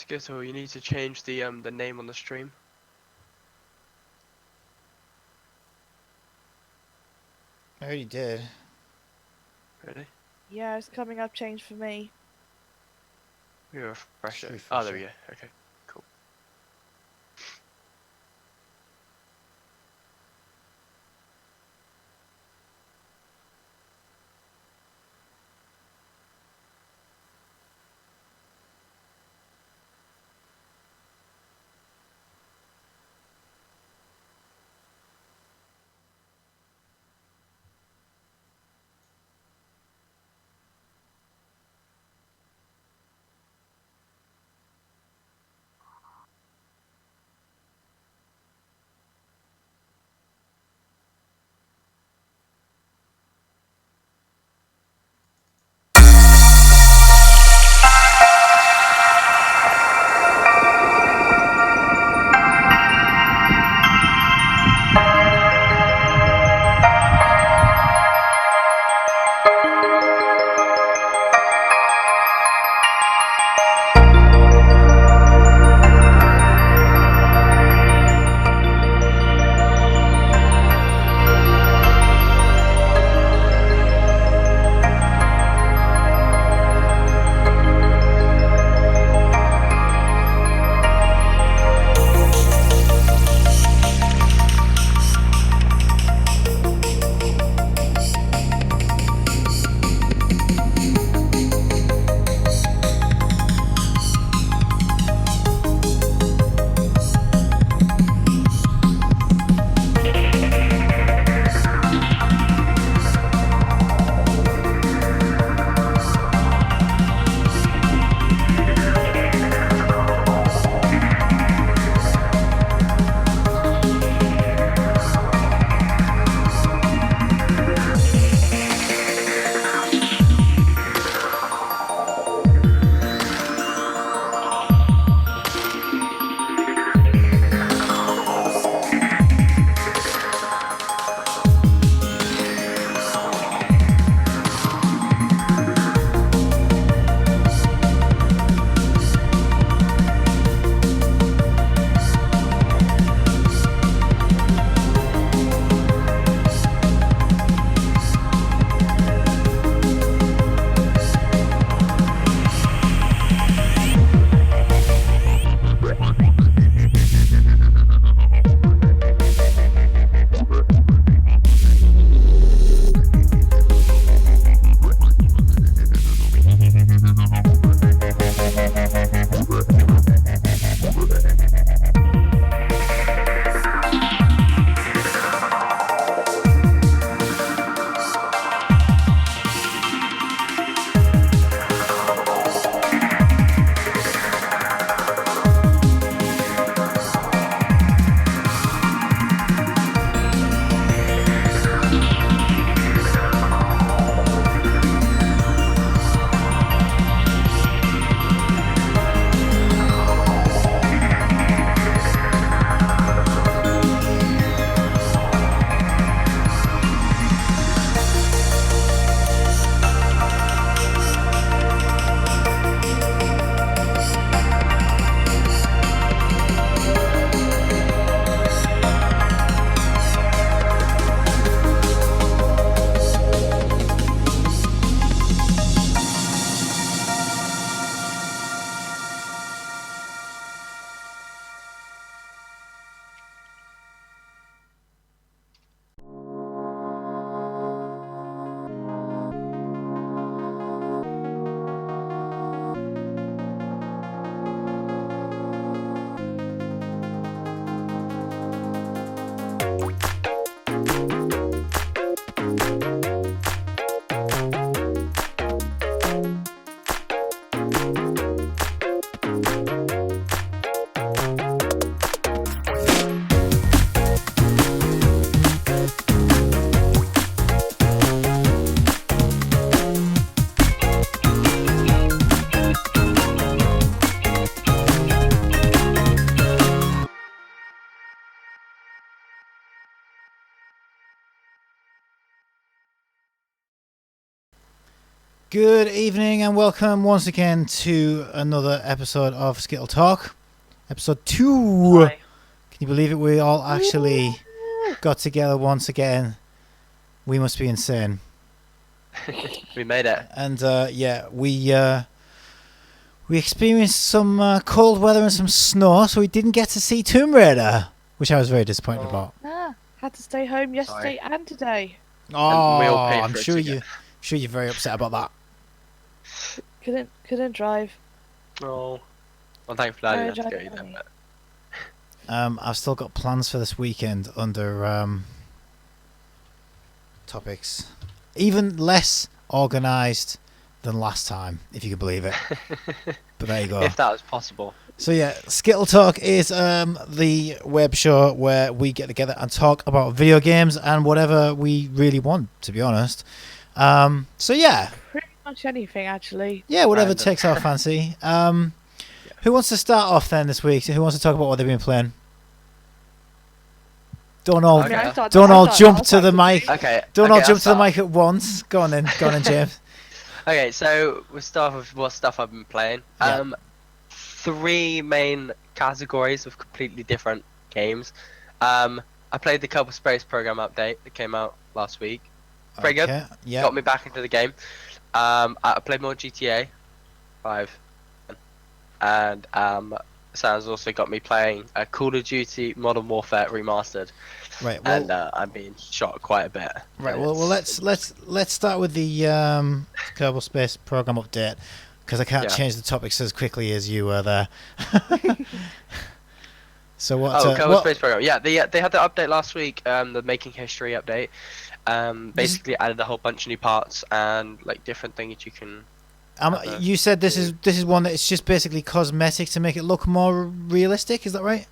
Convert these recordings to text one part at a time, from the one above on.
Skittle, you need to change the name on the stream. I already did. Really? Yeah, it's coming up changed for me. We refresh Just it. refresh Oh, there we it. go. Okay, cool. Good evening and welcome once again to another episode of SkittleTalk. Episode 2. Hi. Can you believe it? We all actually got together once again. We must be insane. We made it. And we experienced some cold weather and some snow, so we didn't get to see Tomb Raider, which I was very disappointed about. Had to stay home yesterday and today. Oh, we all paid I'm for it sure together. you're very upset about that. Couldn't drive. Oh. Well, thankfully I didn't have to go Very either. jolly. But I've still got plans for this weekend under topics. Even less organised than last time, if you can believe it. But there you go. if that was possible. So yeah, SkittleTalk is the web show where we get together and talk about video games and whatever we really want, to be honest. So yeah. Pretty much anything, actually. Yeah, whatever Random. takes our fancy. Who wants to start off then this week? Who wants to talk about what they've been playing? Don't all, Okay. don't all jump to the mic. Okay. Don't okay, all jump to the I'll mic at once. Go on then, James. Okay, so we'll start with what stuff I've been playing. Yeah. 3 main categories of completely different games. I played the Kerbal Space Program update that came out last week. Pretty good. Okay, yeah. Got me back into the game. I played more GTA 5, and Sam's also got me playing Call of Duty Modern Warfare Remastered, Right. Well, and I'm being shot quite a bit. right. Well, let's start with the Kerbal Space Program update because I can't Yeah. change the topics as quickly as you were there. So what? Kerbal Space Program. Yeah, they had the update last week. The Making History update. Basically added a whole bunch of new parts and like different things you can. You said this is one that it's just basically cosmetic to make it look more realistic. Is that right?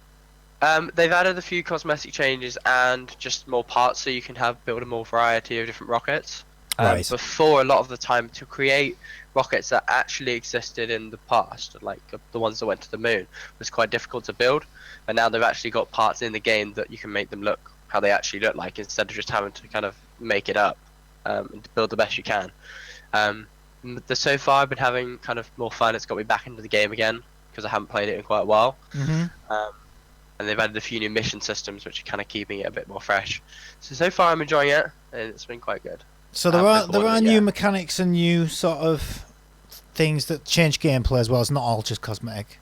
They've added a few cosmetic changes and just more parts so you can build a more variety of different rockets. Right. Before, a lot of the time, to create rockets that actually existed in the past, like the ones that went to the moon, was quite difficult to build. But now they've actually got parts in the game that you can make them look how they actually look like, instead of just having to kind of make it up and build the best you can. So far, I've been having kind of more fun. It's got me back into the game again because I haven't played it in quite a while. Mm-hmm. And they've added a few new mission systems which are kind of keeping it a bit more fresh. So far I'm enjoying it, and it's been quite good. So there are Yeah. new mechanics and new sort of things that change gameplay as well. It's not all just cosmetic.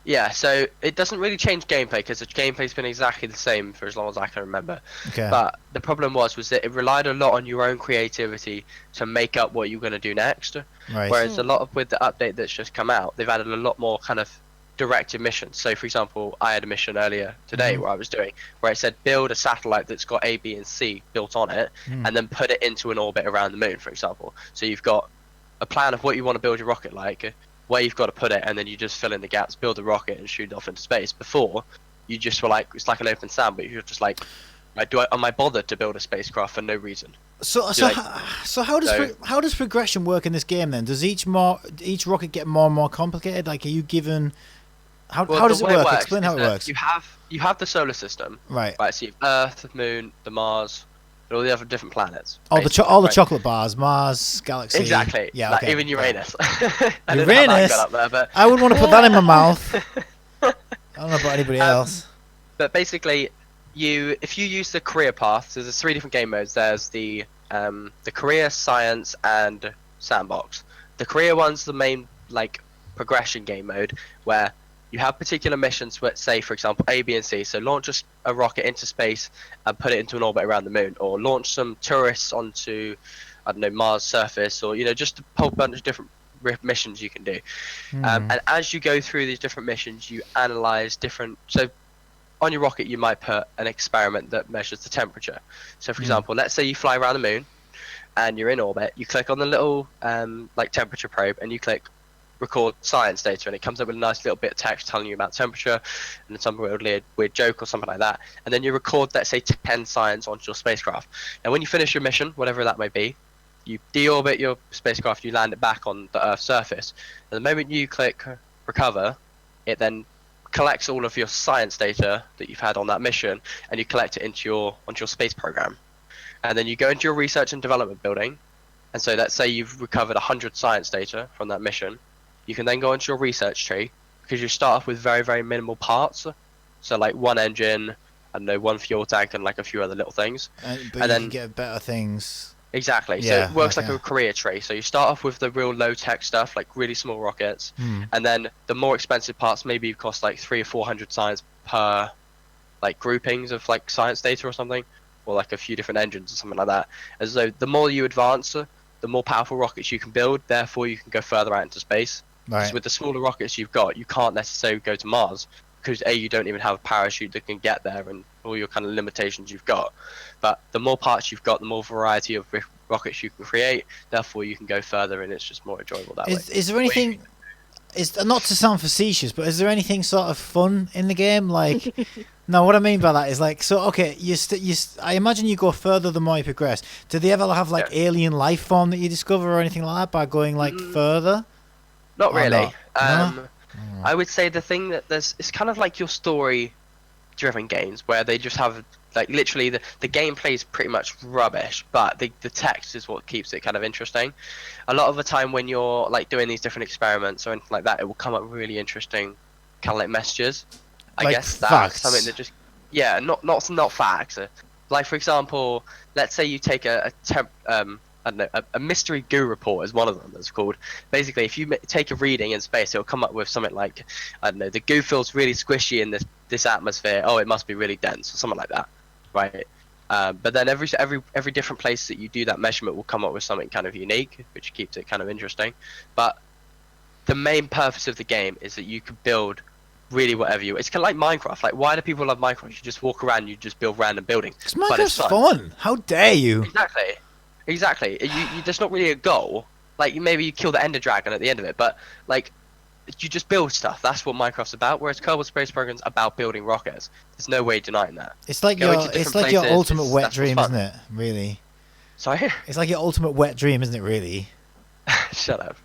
Yeah, so it doesn't really change gameplay because the gameplay's been exactly the same for as long as I can remember. Okay. But the problem was that it relied a lot on your own creativity to make up what you're going to do next. Right. Whereas a lot of with the update that's just come out, they've added a lot more kind of directed missions. So for example, I had a mission earlier today Mhm. where I was doing where it said build a satellite that's got A, B and C built on it, and then put it into an orbit around the moon, for example. So you've got a plan of what you want to build your rocket like, where you've got to put it, and then you just fill in the gaps, build the rocket and shoot it off into space. Before, you just were like, it's like an open sand, but you're just like, am I bothered to build a spacecraft for no reason? So how does progression work in this game then? Does each rocket get more and more complicated? Like, are you given how does the it way work? Explain how it is that works. You have the solar system, Right. right? So you have Earth, the Moon, the Mars, and all the other different planets. All the basically, right? chocolate bars, Mars, Galaxy. Exactly. Yeah. Like Okay. even Uranus. I don't know how Uranus? that got up there, but I would want to put that in my mouth. I don't know about anybody else. basically, if you use the career path, so there's 3 different game modes. There's the career, science, and sandbox. The career one's the main like progression game mode where you have particular missions. Let's say, for example, A, B, and C. So launch a rocket into space and put it into an orbit around the moon, or launch some tourists onto, I don't know, Mars surface, or just a whole bunch of different missions you can do. And as you go through these different missions, you analyze different. So on your rocket, you might put an experiment that measures the temperature. So, for example, let's say you fly around the moon and you're in orbit. You click on the little like temperature probe, and you click record science data, and it comes up with a nice little bit of text telling you about temperature and some weird joke or something like that. And then you record, let's say, 10 science onto your spacecraft. And when you finish your mission, whatever that may be, you deorbit your spacecraft, you land it back on the Earth's surface. And the moment you click recover, it then collects all of your science data that you've had on that mission, and you collect it onto your space program. And then you go into your research and development building, And so let's say you've recovered 100 science data from that mission. You can then go into your research tree, because you start off with very, very minimal parts. So like one engine, I don't know, one fuel tank, and like a few other little things. But and you then can get better things. Exactly. Yeah, so it works okay. like a career tree. So you start off with the real low-tech stuff, like really small rockets, and then the more expensive parts maybe cost like 300 or 400 science per like groupings of like science data or something, or like a few different engines or something like that. And so the more you advance, the more powerful rockets you can build. Therefore, you can go further out into space. Right. Because with the smaller rockets you've got, you can't necessarily go to Mars because you don't even have a parachute that can get there, and all your kind of limitations you've got. But the more parts you've got, the more variety of rockets you can create. Therefore, you can go further, and it's just more enjoyable that way. Is there anything? Is not to sound facetious, but is there anything sort of fun in the game? Like, no, what I mean by that is like, so okay, I imagine you go further the more you progress. Do they ever have like alien life form that you discover or anything like that by going like further? Not really. No? I would say the thing that it's kind of like your story-driven games where they just have like literally the gameplay is pretty much rubbish, but the text is what keeps it kind of interesting. A lot of the time when you're like doing these different experiments or anything like that, it will come up really interesting kind of like messages. I Like guess that's facts. something that just not facts. Like for example, let's say you take I don't know, a mystery goo report is one of them that's called. Basically, if you take a reading in space, it'll come up with something like, I don't know, the goo feels really squishy in this atmosphere. Oh, it must be really dense or something like that, right? But then every different place that you do that measurement will come up with something kind of unique, which keeps it kind of interesting. But the main purpose of the game is that you can build really whatever you. It's kind of like Minecraft. Like, why do people love Minecraft? You just walk around, you just build random buildings. Because But it's Minecraft's fun. How dare you? Exactly. There's not really a goal. Like maybe you kill the Ender Dragon at the end of it, but like you just build stuff. That's what Minecraft's about. Whereas Kerbal Space Program's about building rockets. There's no way denying that. It's like Going your to different your places, ultimate wet that's what's dream, fun. isn't it? Really. Sorry. It's like your ultimate wet dream, isn't it? Really. Shut up.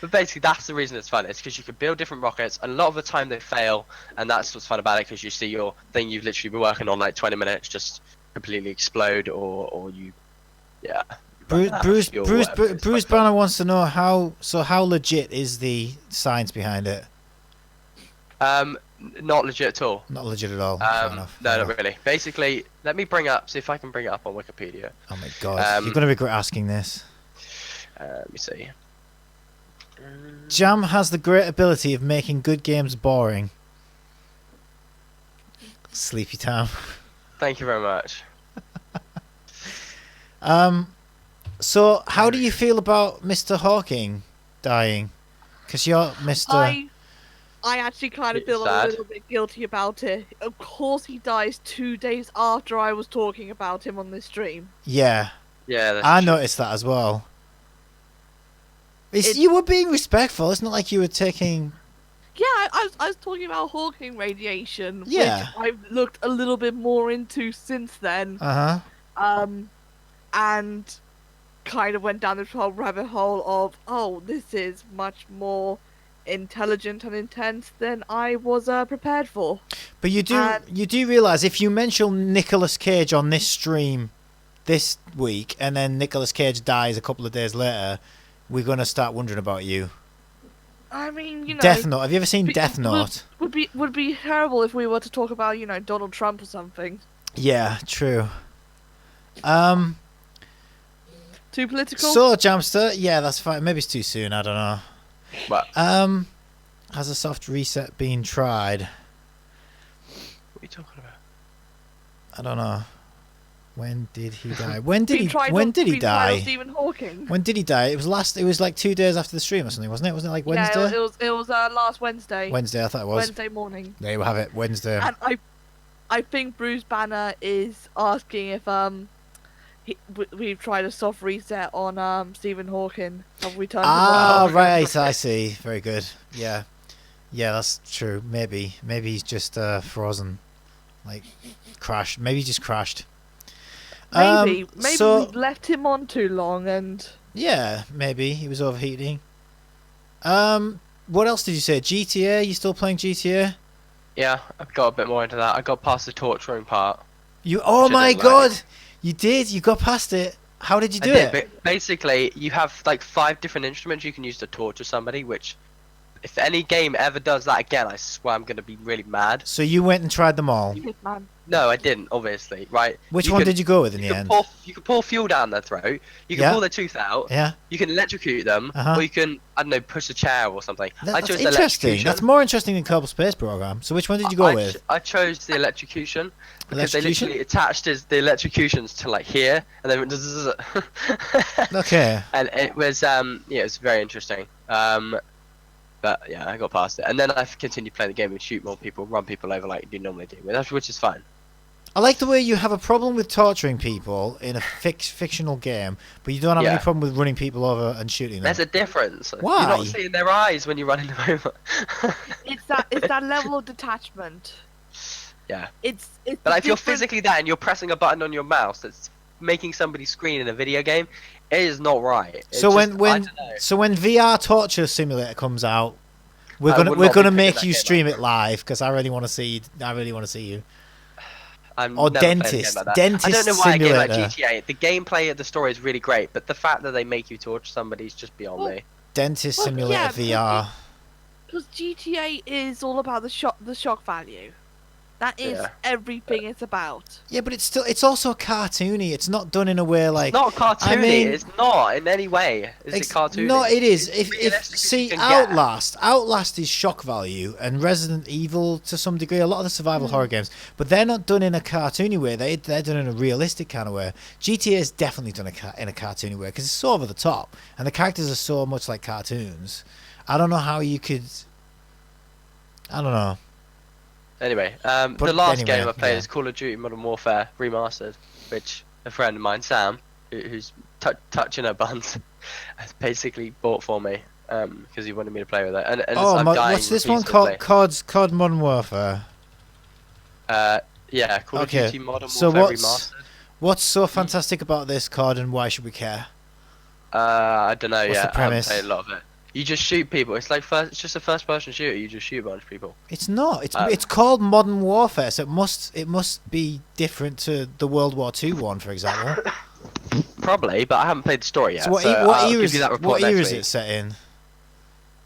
But basically, that's the reason it's fun. It's because you can build different rockets, and a lot of the time they fail, and that's what's fun about it. Because you see your thing you've literally been working on like 20 minutes just completely explode, or you, yeah. Bruce Banner wants to know how legit is the science behind it? Not legit at all. Not legit at all. Fair enough. No, not really. Basically, let me see if I can bring it up on Wikipedia. Oh my god, you're gonna regret asking this. Let me see. Jam has the great ability of making good games boring. Sleepy time. Thank you very much. So how do you feel about Mr. Hawking dying? Because you're Mr. I actually kind of feel Sad. a little bit guilty about it. Of course, he dies 2 days after I was talking about him on this stream. Yeah, Yeah, I noticed that as well. You were being respectful. It's not like you were taking. Yeah, I was talking about Hawking radiation, Yeah. which I've looked a little bit more into since then. And kind of went down this whole rabbit hole of, oh, this is much more intelligent and intense than I was prepared for. But you do realise if you mention Nicolas Cage on this stream this week, and then Nicolas Cage dies a couple of days later, we're gonna start wondering about you. I mean, you know, Death Note. Have you ever seen Death Note? Would be terrible if we were to talk about, you know, Donald Trump or something. Yeah, true. Too political? So Jamster, yeah, that's fine. Maybe it's too soon. I don't know. What? Has a soft reset been tried? What are you talking about? I don't know. When did he die? When did he die? die? Stephen Hawking. When did he die? It was like 2 days after the stream or something, wasn't it? Wasn't it like Wednesday? Yeah, it was last Wednesday. Wednesday, I thought it was. Wednesday morning. There you have it, Wednesday. And I think Bruce Banner is asking if we've tried a soft reset on Stephen Hawking. Have we turned him on? Right, I see. Very good. Yeah, that's true. Maybe he's just frozen, like crashed. Maybe he just crashed. Maybe so, we left him on too long, and yeah, maybe he was overheating. What else did you say? GTA? You still playing GTA? Yeah, I've got a bit more into that. I got past the torturing part. Oh my didn't god! like. You did. You got past it. How did you I do did, it? but basically, you have like 5 different instruments you can use to torture somebody. Which, if any game ever does that again, I swear I'm gonna be really mad. So you went and tried them all. Shit, man. No, I didn't. Obviously, right? Which one did you go with in the You can end? you can pour fuel down their throat. You can Yeah. pull their tooth out. Yeah. You can electrocute them, Uh-huh. or you can, I don't know, push a chair or something. That's chose interesting. electrocution. That's more interesting than Kerbal Space Program. So which one did you go with? I chose the electrocution because they Electrocution? literally attached the electrocutions to like here, and then went zzz. Okay. And it was yeah, it was very interesting. But yeah, I got past it, and then I continued playing the game and shoot more people, run people over like you normally do, which is fine. I like the way you have a problem with torturing people in a fictional game, but you don't have any Yeah. problem with running people over and shooting them. There's a difference. Why? You're not seeing their eyes when you're running them over. It's that level of detachment. Yeah. It's But if you're different- physically there and you're pressing a button on your mouse that's making somebody scream in a video game, it is not right. It's So just, when I don't know. so when VR Torture Simulator comes out, we're I gonna would we're not be gonna picking make that you game stream it live because I really want to see you. I'm or never playing a game Dentist. like that. Dentist I don't know why a game like Simulator. GTA, the gameplay of the story is really great, but the fact that they make you torture somebody is just beyond me. Dentist Well, Simulator yeah, VR. Because GTA is all about the shock value. That is Yeah. everything it's about. Yeah, but it's also cartoony. It's not done in a way like It's not cartoony. I mean- It's not in any way. Is it cartoony? No, it is. It's If realistic as see you can get. Outlast is shock value, and Resident Evil to some degree. A lot of the survival Hmm. horror games, but they're not done in a cartoony way. They're done in a realistic kind of way. GTA is definitely done in a cartoony way because it's so over the top, and the characters are so much like cartoons. I don't know how you could. I don't know. Anyway, But the last anyway, game I played yeah. is Call of Duty Modern Warfare Remastered, which a friend of mine, Sam, who's touching her buns, has basically bought for me because he wanted me to play with it. And I'm dying what's this one called? COD Modern Warfare. Yeah, Call Okay, of Duty Modern so Warfare what's- Remastered. What's so fantastic about this COD, and why should we care? I don't know What's the yet. I haven't premise? played a lot of it. You just shoot people. It's like it's just a first-person shooter. You just shoot a bunch of people. It's not. It's called Modern Warfare, so it must be different to the World War II one, for example. Probably, but I haven't played the story yet. So what I'll era give is you that report what era next is week. it set in?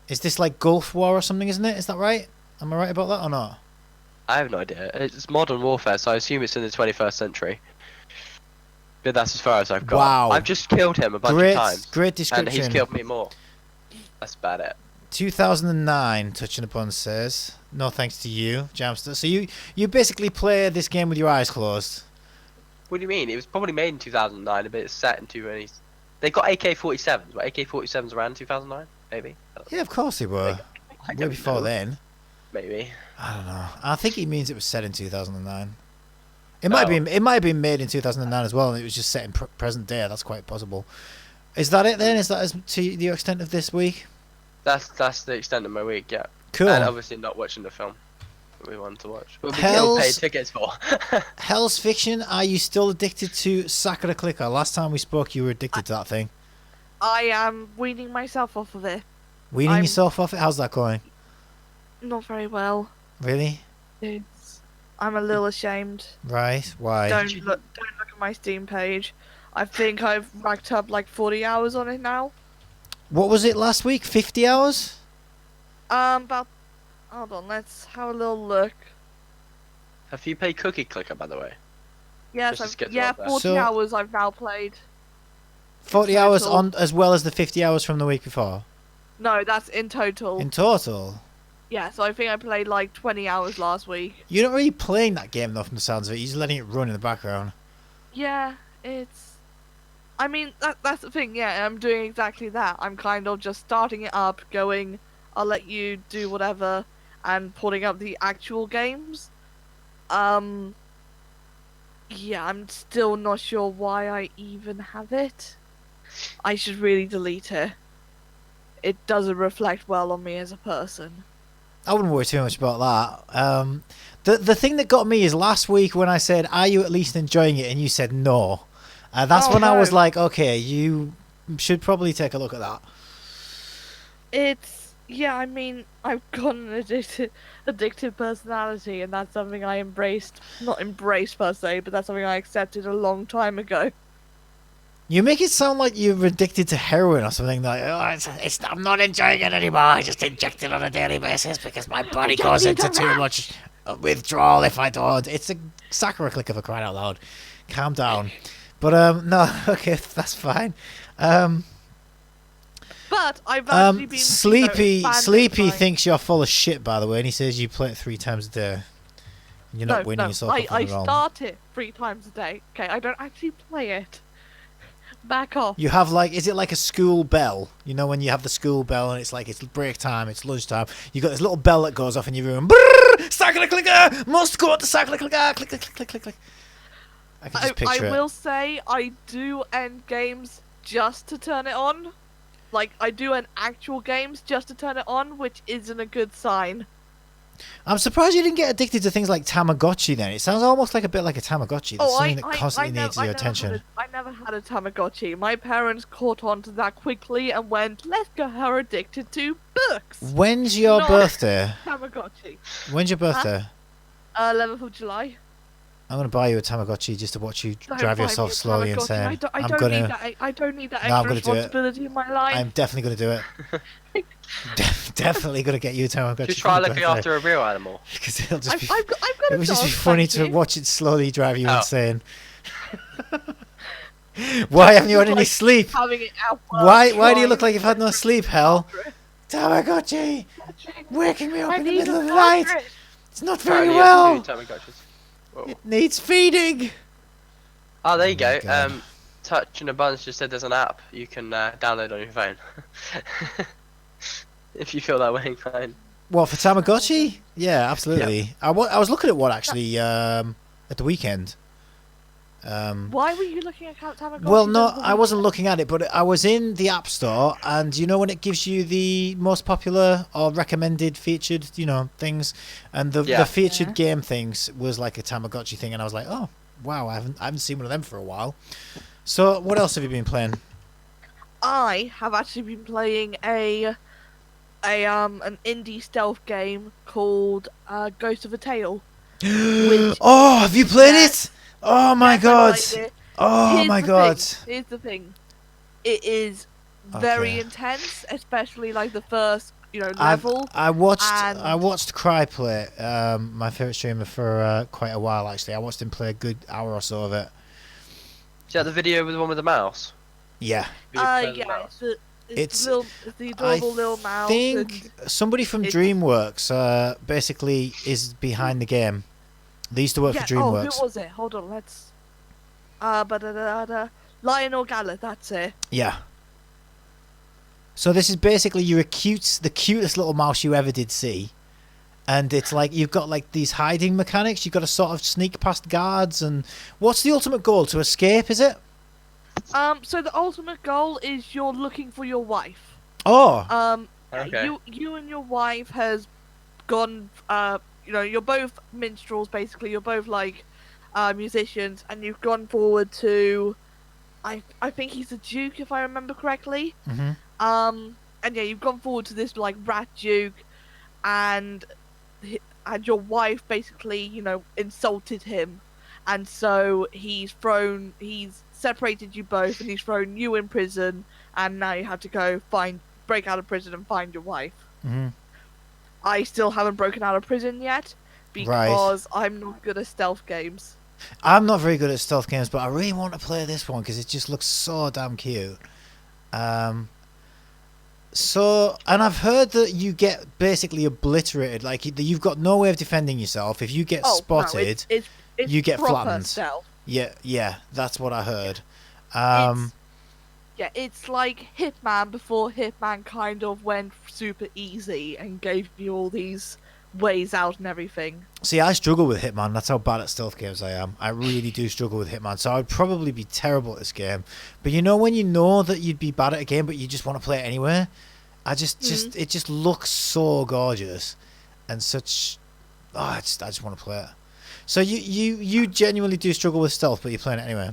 Is this like Gulf War or something? Isn't it? Is that right? Am I right about that or not? I have no idea. It's Modern Warfare, so I assume it's in the 21st century. But that's as far as I've got. Wow. I've just killed him a bunch Great, of times, great and description. he's killed me more. That's about it. 2009, touching upon says. No thanks to you, Jamster. So you basically play this game with your eyes closed. What do you mean? It was probably made in 2009, but it's set in 20. They got AK-47s, but AK-47s around 2009, maybe. I don't Yeah, of course they were. I Way don't before know. then. Maybe. I don't know. I think it means it was set in 2009. It might have been made in 2009 as well, and it was just set in present day. That's quite possible. Is that it then? Is that as to the extent of this week? That's the extent of my week, yeah. Cool. And obviously not watching the film that we wanted to watch. But we Hells- paid tickets for. Hell's Fiction, are you still addicted to Sakura Clicker? Last time we spoke, you were addicted to that thing. I am weaning myself off of it. Weaning I'm- yourself off it? How's that going? Not very well. Really? I'm a little ashamed. Right? Why? Don't look at my Steam page. I think I've racked up like 40 hours on it now. What was it last week? 50 hours? About. Hold on, let's have a little look. Have you played Cookie Clicker, by the way? Yes, Just to get yeah, up there. 40 So- hours I've now played. 40 hours Total. on as well as the 50 hours from the week before? No, that's in total. In total? Yeah, so I think I played like 20 hours last week. You're not really playing that game though from the sounds of it. You're just letting it run in the background. Yeah, it's. I mean, that's the thing, yeah, I'm doing exactly that. I'm kind of just starting it up, going, I'll let you do whatever, and putting up the actual games. Yeah, I'm still not sure why I even have it. I should really delete it. It doesn't reflect well on me as a person. I wouldn't worry too much about that. The thing that got me is last week when I said, "Are you at least enjoying it?" and you said no. That's Oh, when I was no. like, "Okay, you should probably take a look at that." Yeah, I mean, I've got an addictive personality, and that's something I embraced. Not embraced per se, but that's something I accepted a long time ago. You make it sound like you're addicted to heroin or something. Like, I'm not enjoying it anymore. I just inject it on a daily basis because my body goes into too much withdrawal if I don't. It's a sacrilege for crying out loud. Calm down. But no, okay, that's fine. But I've actually been Sleepy thinks you're full of shit, by the way, and he says you play it 3 times a day. You're not winning yourself up on the realm. I start it 3 times a day. Okay, I don't actually play it. Back off. You have is it like a school bell? You know when you have the school bell and it's like it's break time, it's lunchtime. You got this little bell that goes off in your room. Brrr, cycle clicker, must go to cycle clicker, click click click click click. I can just picture it. I will say I do end games just to turn it on. Like I do end actual games just to turn it on, which isn't a good sign. I'm surprised you didn't get addicted to things like Tamagotchi then. It sounds almost like a bit like a Tamagotchi. There's something that constantly needs your attention. I never had a Tamagotchi. My parents caught on to that quickly and went, let's get her addicted to books. When's your birthday? Tamagotchi. When's your birthday? 11th of July. I'm going to buy you a Tamagotchi just to watch you drive yourself slowly insane. I don't need that extra responsibility in my life. I'm definitely going to do it. Definitely going to get you a Tamagotchi. Just try looking after a real animal. Because it'll just be, I've got it would just be funny to watch it slowly drive you insane. Why haven't you had any sleep? Why do you look like you've had no sleep, Hell? Tamagotchi! Waking me up in the middle of the night! It's not very well! It needs feeding! Oh, there you go. Touch and a Bunch just said there's an app you can download on your phone. If you feel that way inclined. What, for Tamagotchi? Yeah, absolutely. Yep. I was looking at one actually at the weekend. Why were you looking at Tamagotchi? Well, no, I wasn't looking at it, but I was in the App Store, and you know when it gives you the most popular or recommended featured, things, and the featured game things was like a Tamagotchi thing, and I was like, oh, wow, I haven't seen one of them for a while. So, what else have you been playing? I have actually been playing an indie stealth game called Ghost of a Tale. Oh, have you played it? Oh my god! Oh my god! Here's the thing. It is very intense, especially like the first, level. I watched Cry play, my favorite streamer for quite a while actually. I watched him play a good hour or so of it. Is that the video with the one with the mouse? Yeah. It's the adorable little mouse. I think somebody from DreamWorks basically is behind the game. They used to work for DreamWorks. Oh, who was it? Hold on, let's... Lionel Gallet, that's it. Yeah. So this is basically the cutest little mouse you ever did see. And it's like, you've got like these hiding mechanics. You've got to sort of sneak past guards and... What's the ultimate goal? To escape, is it? So the ultimate goal is you're looking for your wife. Oh! Okay. You and your wife has gone... you're both minstrels, basically. You're both, musicians, and you've gone forward to... I think he's a duke, if I remember correctly. Mm-hmm. And yeah, you've gone forward to this, rat duke, and your wife basically, insulted him. And so he's separated you both, and he's thrown you in prison, and now you have to go break out of prison and find your wife. Mm-hmm. I still haven't broken out of prison yet because I'm not good at stealth games. I'm not very good at stealth games, but I really want to play this one because it just looks so damn cute. And I've heard that you get basically obliterated. Like you've got no way of defending yourself. If you get spotted, it's you get flattened. Stealth. Yeah, that's what I heard. It's like Hitman before Hitman kind of went super easy and gave you all these ways out and everything. See, I struggle with Hitman. That's how bad at stealth games I am. I really do struggle with Hitman. So I would probably be terrible at this game. But when you know that you'd be bad at a game, but you just want to play it anyway, it just looks so gorgeous and such. I just want to play it. So you genuinely do struggle with stealth, but you're playing it anyway.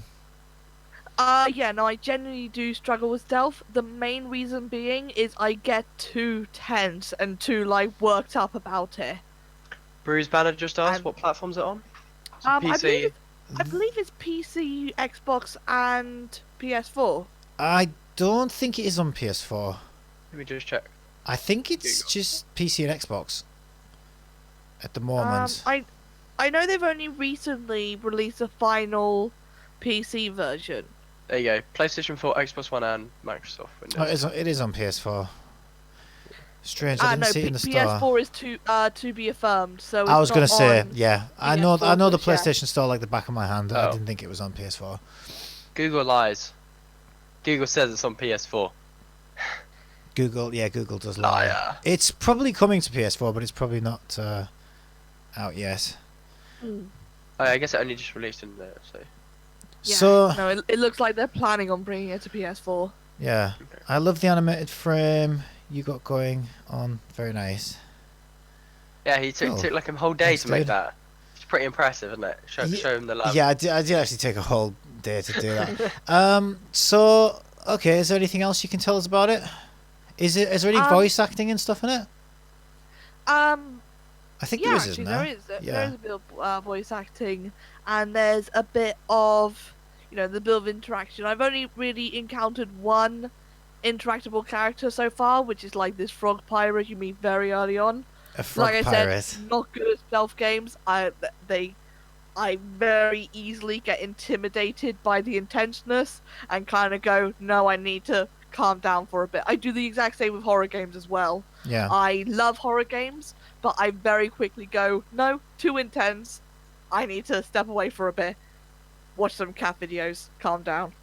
I genuinely do struggle with stealth. The main reason being is I get too tense and too worked up about it. Bruce Banner just asked what platform's it on? PC. I believe it's PC, Xbox, and PS4. I don't think it is on PS4. Let me just check. I think it's Google. just PC and Xbox at the moment. I know they've only recently released a final PC version. There you go. PlayStation 4, Xbox One, and Microsoft Windows. It is on PS4. Strange, I didn't No, see it in the PS4 store. is to be affirmed. So I was going to say, yeah. I know the just yet. PlayStation Store like the back of my hand. I Oh. didn't think it was on PS4. Google lies. Google says it's on PS4. Google does lie. Liar. It's probably coming to PS4, but it's probably not out yet. Mm. Oh, I guess it only just released in there, so. Yeah. So No, it looks like they're planning on bringing it to PS4. yeah, I love the animated frame you got going on. Very nice. Yeah, he took, Oh, took like a whole day thanks, to make dude. that. It's pretty impressive, isn't it? Show him the love. Yeah, I did actually take a whole day to do that. So okay, is there anything else you can tell us about it? Is there any voice acting and stuff in it? I think Yeah, there is, actually, isn't there there? is. There Yeah. is a bit of voice acting, and there's a bit of, the bit of interaction. I've only really encountered one interactable character so far, which is like this frog pirate you meet very early on. A frog Like I pirate. said, not good at stealth games. I very easily get intimidated by the intenseness and kind of go, no, I need to calm down for a bit. I do the exact same with horror games as well. Yeah. I love horror games, but I very quickly go, no, too intense. I need to step away for a bit. Watch some cat videos. Calm down.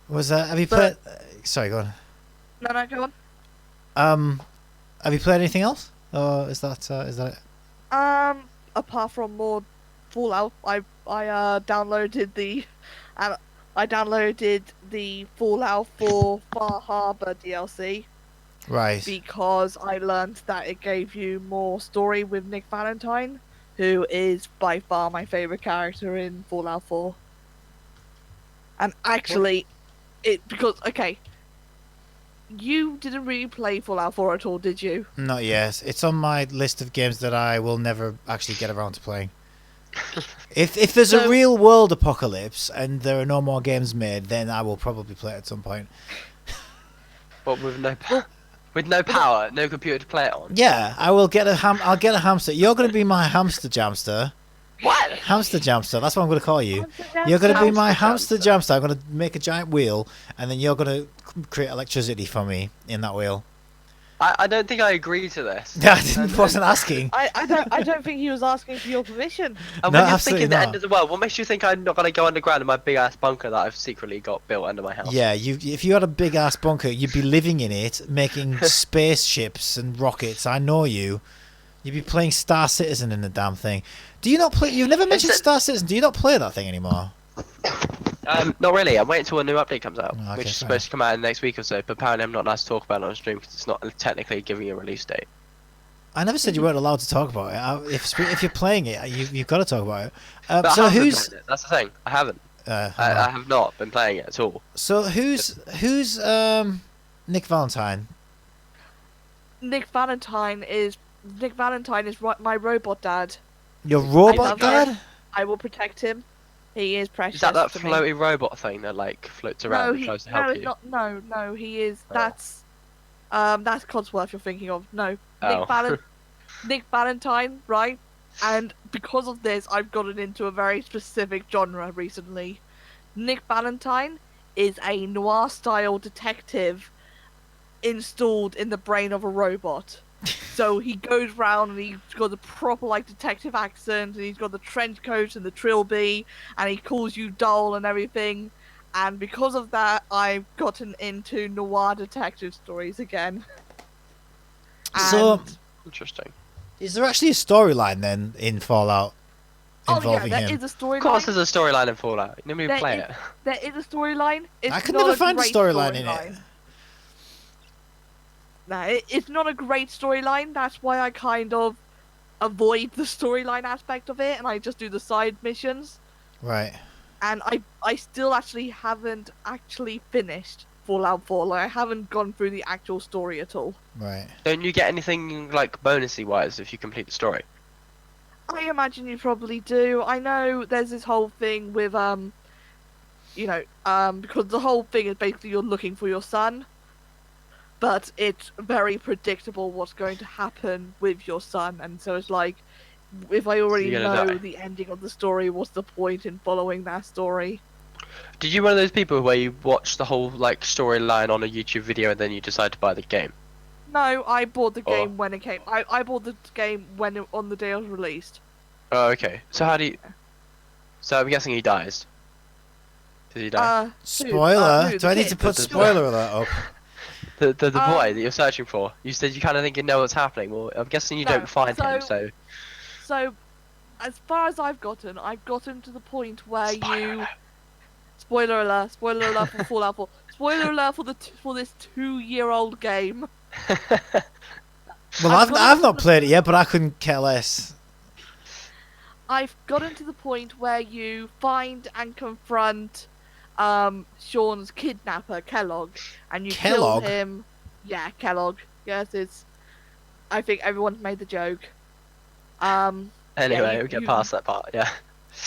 Was that? Have you But- played? Sorry, go on. No, go on. Have you played anything else? Or is that it? Apart from more Fallout, I downloaded the Fallout 4 Far Harbor DLC Right. because I learned that it gave you more story with Nick Valentine, who is by far my favorite character in Fallout 4. And actually, you didn't really play Fallout 4 at all, did you? Not yet. It's on my list of games that I will never actually get around to playing. If there's a So- real world apocalypse and there are no more games made, then I will probably play it at some point. But with no power, no computer to play it on. Yeah, I will get I'll get a hamster. You're going to be my hamster jamster. What? Hamster jamster. That's what I'm going to call you. You're going to be my hamster jamster. I'm going to make a giant wheel, and then you're going to create electricity for me in that wheel. I don't think I agree to this. I wasn't asking. I don't think he was asking for your permission. And No, when you're absolutely thinking the not. end of the world, what makes you think I'm not going to go underground in my big ass bunker that I've secretly got built under my house? Yeah, if you had a big ass bunker, you'd be living in it, making spaceships and rockets. I know you. You'd be playing Star Citizen in the damn thing. Do you not play? You've never mentioned it- Star Citizen. Do you not play that thing anymore? Not really. I'm waiting until a new update comes out, Oh, okay, which is fair supposed to come out in the next week or so. But apparently, I'm not allowed to talk about it on stream because it's not technically giving a release date. I never said you weren't allowed to talk about it. If you're playing it, you've got to talk about it. But So I haven't who's played it. That's the thing. I haven't. I have not been playing it at all. so who's Nick Valentine? Nick Valentine is my robot dad. Your I robot love dad? I will protect him. He is precious. Is that to me. floaty robot thing that like floats around No, and tries to help you? no, he is. Oh. That's Codsworth you're thinking of. No, Oh. Nick Valentine, right? And because of this, I've gotten into a very specific genre recently. Nick Valentine is a noir-style detective installed in the brain of a robot. So he goes round and he's got the proper like detective accent, and he's got the trench coat and the trilby, and he calls you doll and everything. And because of that, I've gotten into noir detective stories again. So- And- Interesting. Is there actually a storyline then in Fallout oh yeah, involving there him? is a storyline. Of course, there's a storyline in Fallout. You never even There play is- it. There is a storyline. I could never find a great storyline in it. No, it's not a great storyline. That's why I kind of avoid the storyline aspect of it, and I just do the side missions. Right. And I still actually haven't actually finished Fallout 4. Like, I haven't gone through the actual story at all. Right. Don't you get anything like bonusy wise if you complete the story? I imagine you probably do. I know there's this whole thing with because the whole thing is basically you're looking for your son, but it's very predictable what's going to happen with your son, and so it's like, if I already You're gonna know die. the ending of the story, what's the point in following that story? Did you one of those people where you watch the whole like storyline on a YouTube video and then you decide to buy the game? No, I bought the Oh. game when it came. I bought the game on the day it was released. Oh, okay. So how do you? So I'm guessing he dies. Did he die? Spoiler? who, Do I the need to kid? put spoiler alert up? The boy um, that you're searching for. You said you kind of think you know what's happening. Well, I'm guessing you No, don't find him. So So, as far as I've gotten to the point where you. Spoiler alert! Spoiler alert for Fallout 4. Spoiler alert for this 2-year-old game. Well, I've not played it yet, but I couldn't care less. I've gotten to the point where you find and confront Sean's kidnapper, Kellogg, and you Kellogg? kill him. Yeah, Kellogg. Yes, it's. I think everyone's made the joke. anyway, you- we get you- past that part. Yeah.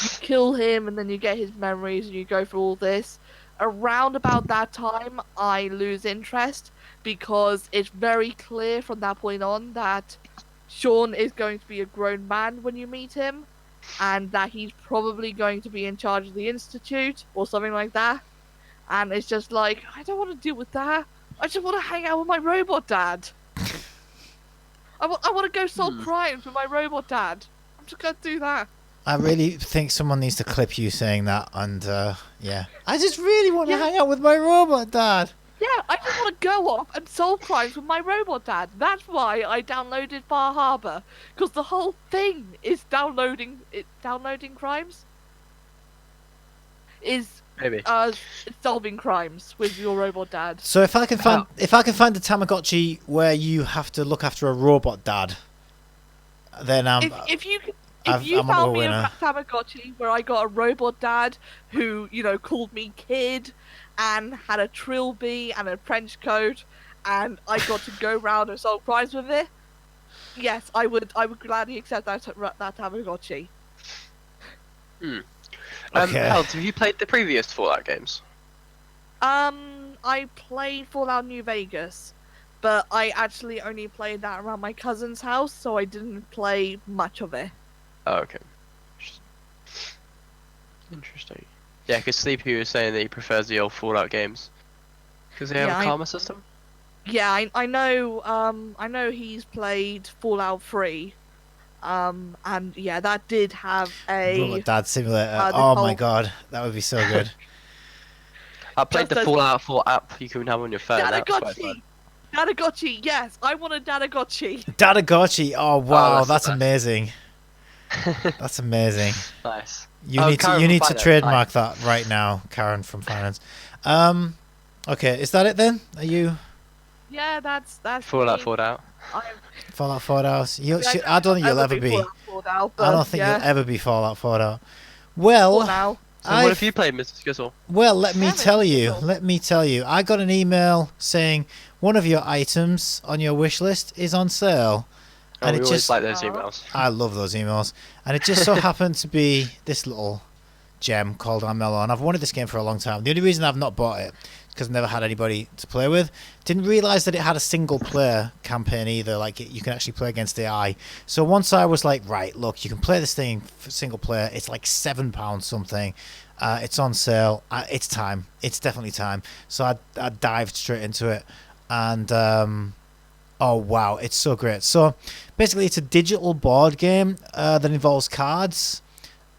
You kill him, and then you get his memories, and you go through all this. Around about that time, I lose interest because it's very clear from that point on that Sean is going to be a grown man when you meet him, and that he's probably going to be in charge of the institute or something like that. And it's just like, I don't want to deal with that. I just want to hang out with my robot dad. I want to go solve crimes with my robot dad. I'm just going to do that. I really think someone needs to clip you saying that, and yeah. I just really want to hang out with my robot dad. Yeah, I just want to go off and solve crimes with my robot dad. That's why I downloaded Far Harbor, because the whole thing is downloading crimes. Is Maybe. solving crimes with your robot dad. So if I can find a Tamagotchi where you have to look after a robot dad, then If you I'm found a me winner. a Tamagotchi where I got a robot dad who, called me kid and had a trilby and a trench coat and I got to go round and solve crimes with it, yes, I would gladly accept that Tamagotchi. Okay. Hells, have you played the previous Fallout games? I played Fallout New Vegas, but I actually only played that around my cousin's house, so I didn't play much of it. Oh, okay. Interesting. Yeah, because Sleepy was saying that he prefers the old Fallout games because they have Yeah, a karma system. Yeah, I know. I know he's played Fallout 3. And yeah, that did have Robot Dad Simulator. the Oh my whole- god, that would be so good. I played Just the as- Fallout 4 app you can have on your phone. That was quite fun. Dadagotchi. Dadagotchi. Yes, I want a Dadagotchi. Dadagotchi. Oh wow, that's that's the best. amazing. That's amazing. Nice. You Oh, need Karen to from Finance. trademark that right now, Karen from Finance. Okay, is that it then? Are you Yeah, that's Fallout me. 4 out. I'm- Fallout 4 house? I I don't think you'll ever be. Fallout 4 now, I don't but think yeah, you'll ever be Fallout 4 out. for Well, now. So what have you played, Mr. Skittle? Well, let me Yeah, tell Mr. you. Skittle. Let me tell you. I got an email saying one of your items on your wish list is on sale, Oh, and we it always just like those Oh. emails. I love those emails, and it just so happened to be this little gem called Armello, and I've wanted this game for a long time. The only reason I've not bought it because I've never had anybody to play with. Didn't realise that it had a single player campaign either. Like you can actually play against AI. So once I was like, right, look, you can play this thing for single player. It's like £7 something. It's on sale. It's time. It's definitely time. So I dived straight into it, and oh wow, it's so great. So basically, it's a digital board game that involves cards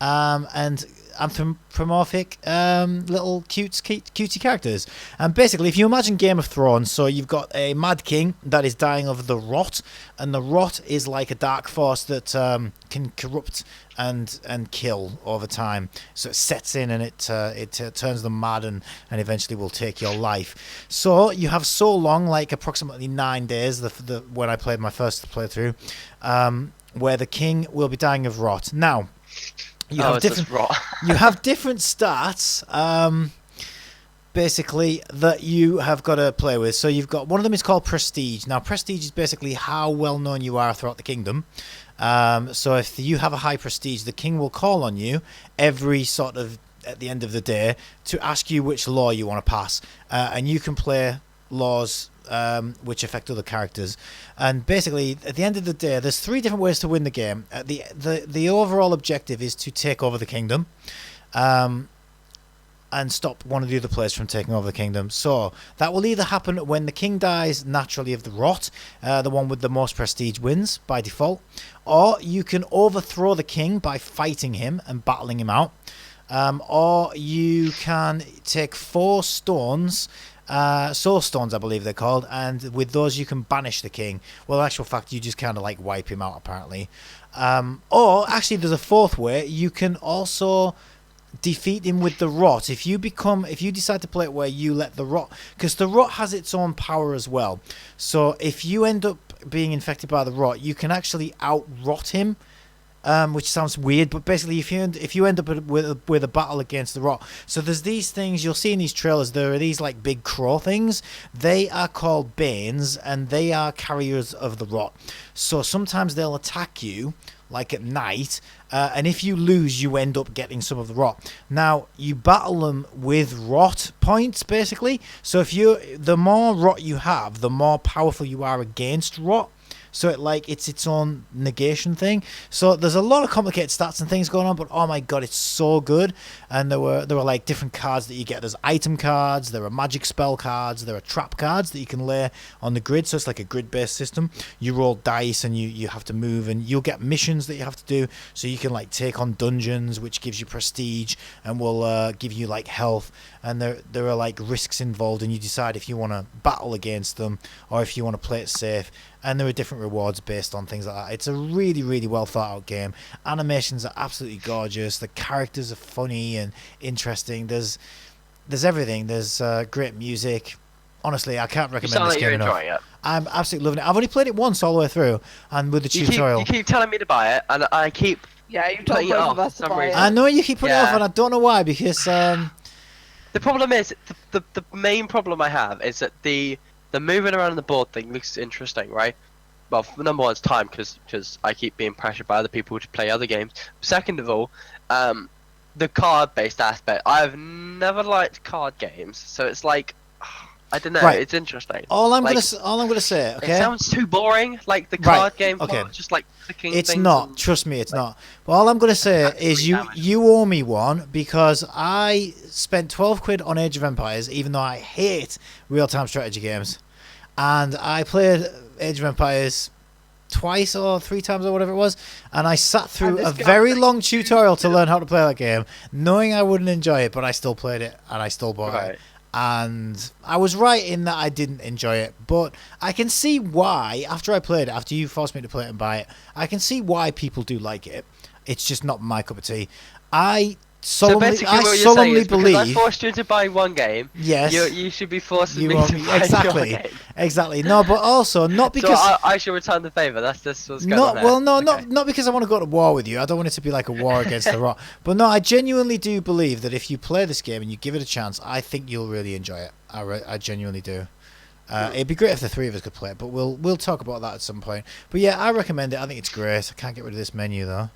and anthropomorphic little cutesy characters. And basically, if you imagine Game of Thrones, so you've got a Mad King that is dying of the rot, and the rot is like a dark force that can corrupt and kill over time. So it sets in and it turns them mad and eventually will take your life. So you have so long, like approximately 9 days, the when I played my first playthrough, where the king will be dying of rot. Now, you have it's just different rot. you have different stats. basically that you have got to play with. So you've got one of them is called Prestige. Now, Prestige is basically how well known you are throughout the kingdom. So if you have a high prestige, the king will call on you every sort of at the end of the day to ask you which law you want to pass, and you can play laws which affect other characters. And basically, at the end of the day, there's 3 different ways to win the game. The overall objective is to take over the kingdom. And stop one of the other players from taking over the kingdom. So that will either happen when the king dies naturally of the rot, the one with the most prestige wins by default, or you can overthrow the king by fighting him and battling him out, or you can take 4 stones, soul stones I believe they're called, and with those you can banish the king. Well, in actual fact, you just kind of like wipe him out apparently. Or actually there's a 4th way. You can also defeat him with the rot. If you decide to play it where you let the rot, because the rot has its own power as well. So if you end up being infected by the rot, you can actually out-rot him, which sounds weird, but basically if you end up with a battle against the rot. So there's these things you'll see in these trailers. There are these like big crow things. They are called Banes, and they are carriers of the rot. So sometimes they'll attack you like at night, and if you lose, you end up getting some of the rot. Now you battle them with rot points basically. So the more rot you have, the more powerful you are against rot. So it's its own negation thing. So there's a lot of complicated stats and things going on, but oh my god, it's so good. And there were like different cards that you get. There's item cards, there are magic spell cards, there are trap cards that you can lay on the grid. So it's like a grid-based system. You roll dice and you have to move, and you'll get missions that you have to do. So you can like take on dungeons, which gives you prestige and will give you like health. And there are like risks involved, and you decide if you want to battle against them or if you want to play it safe. And there are different rewards based on things like that. It's a really, really well thought out game. Animations are absolutely gorgeous. The characters are funny and interesting. There's everything. There's great music. Honestly, I can't recommend this game enough. It. I'm absolutely loving it. I've only played it once all the way through, and with the tutorial. You keep telling me to buy it, and I keep You told both of us to buy it. I know you keep putting it off, and I don't know why, because the problem is the main problem I have is that the moving around on the board thing looks interesting, right? Well, number one, it's time, because I keep being pressured by other people to play other games. Second of all, the card-based aspect. I've never liked card games, so it's like, I don't know. Right. It's interesting. All I'm gonna say, okay? It sounds too boring, like the card game. Okay. Just like clicking. It's not. Trust me, it's not. But all I'm gonna say is you owe me one, because I spent 12 quid on Age of Empires, even though I hate real-time strategy games, and I played Age of Empires twice or 3 times or whatever it was, and I sat through a very long tutorial to learn how to play that game, knowing I wouldn't enjoy it, but I still played it and I still bought it. And I was right in that I didn't enjoy it, but I can see why, after I played it, after you forced me to play it and buy it, I can see why people do like it. It's just not my cup of tea. I solemnly believe I forced you to buy one game. Yes, you should be forcing me to buy exactly. Game. Exactly. No, but also not because I should return the favour. That's what's going on. Well, no, okay. not because I want to go to war with you. I don't want it to be like a war against the rot. But no, I genuinely do believe that if you play this game and you give it a chance, I think you'll really enjoy it. I genuinely do. It'd be great if the 3 of us could play it, but we'll talk about that at some point. But yeah, I recommend it. I think it's great. I can't get rid of this menu though.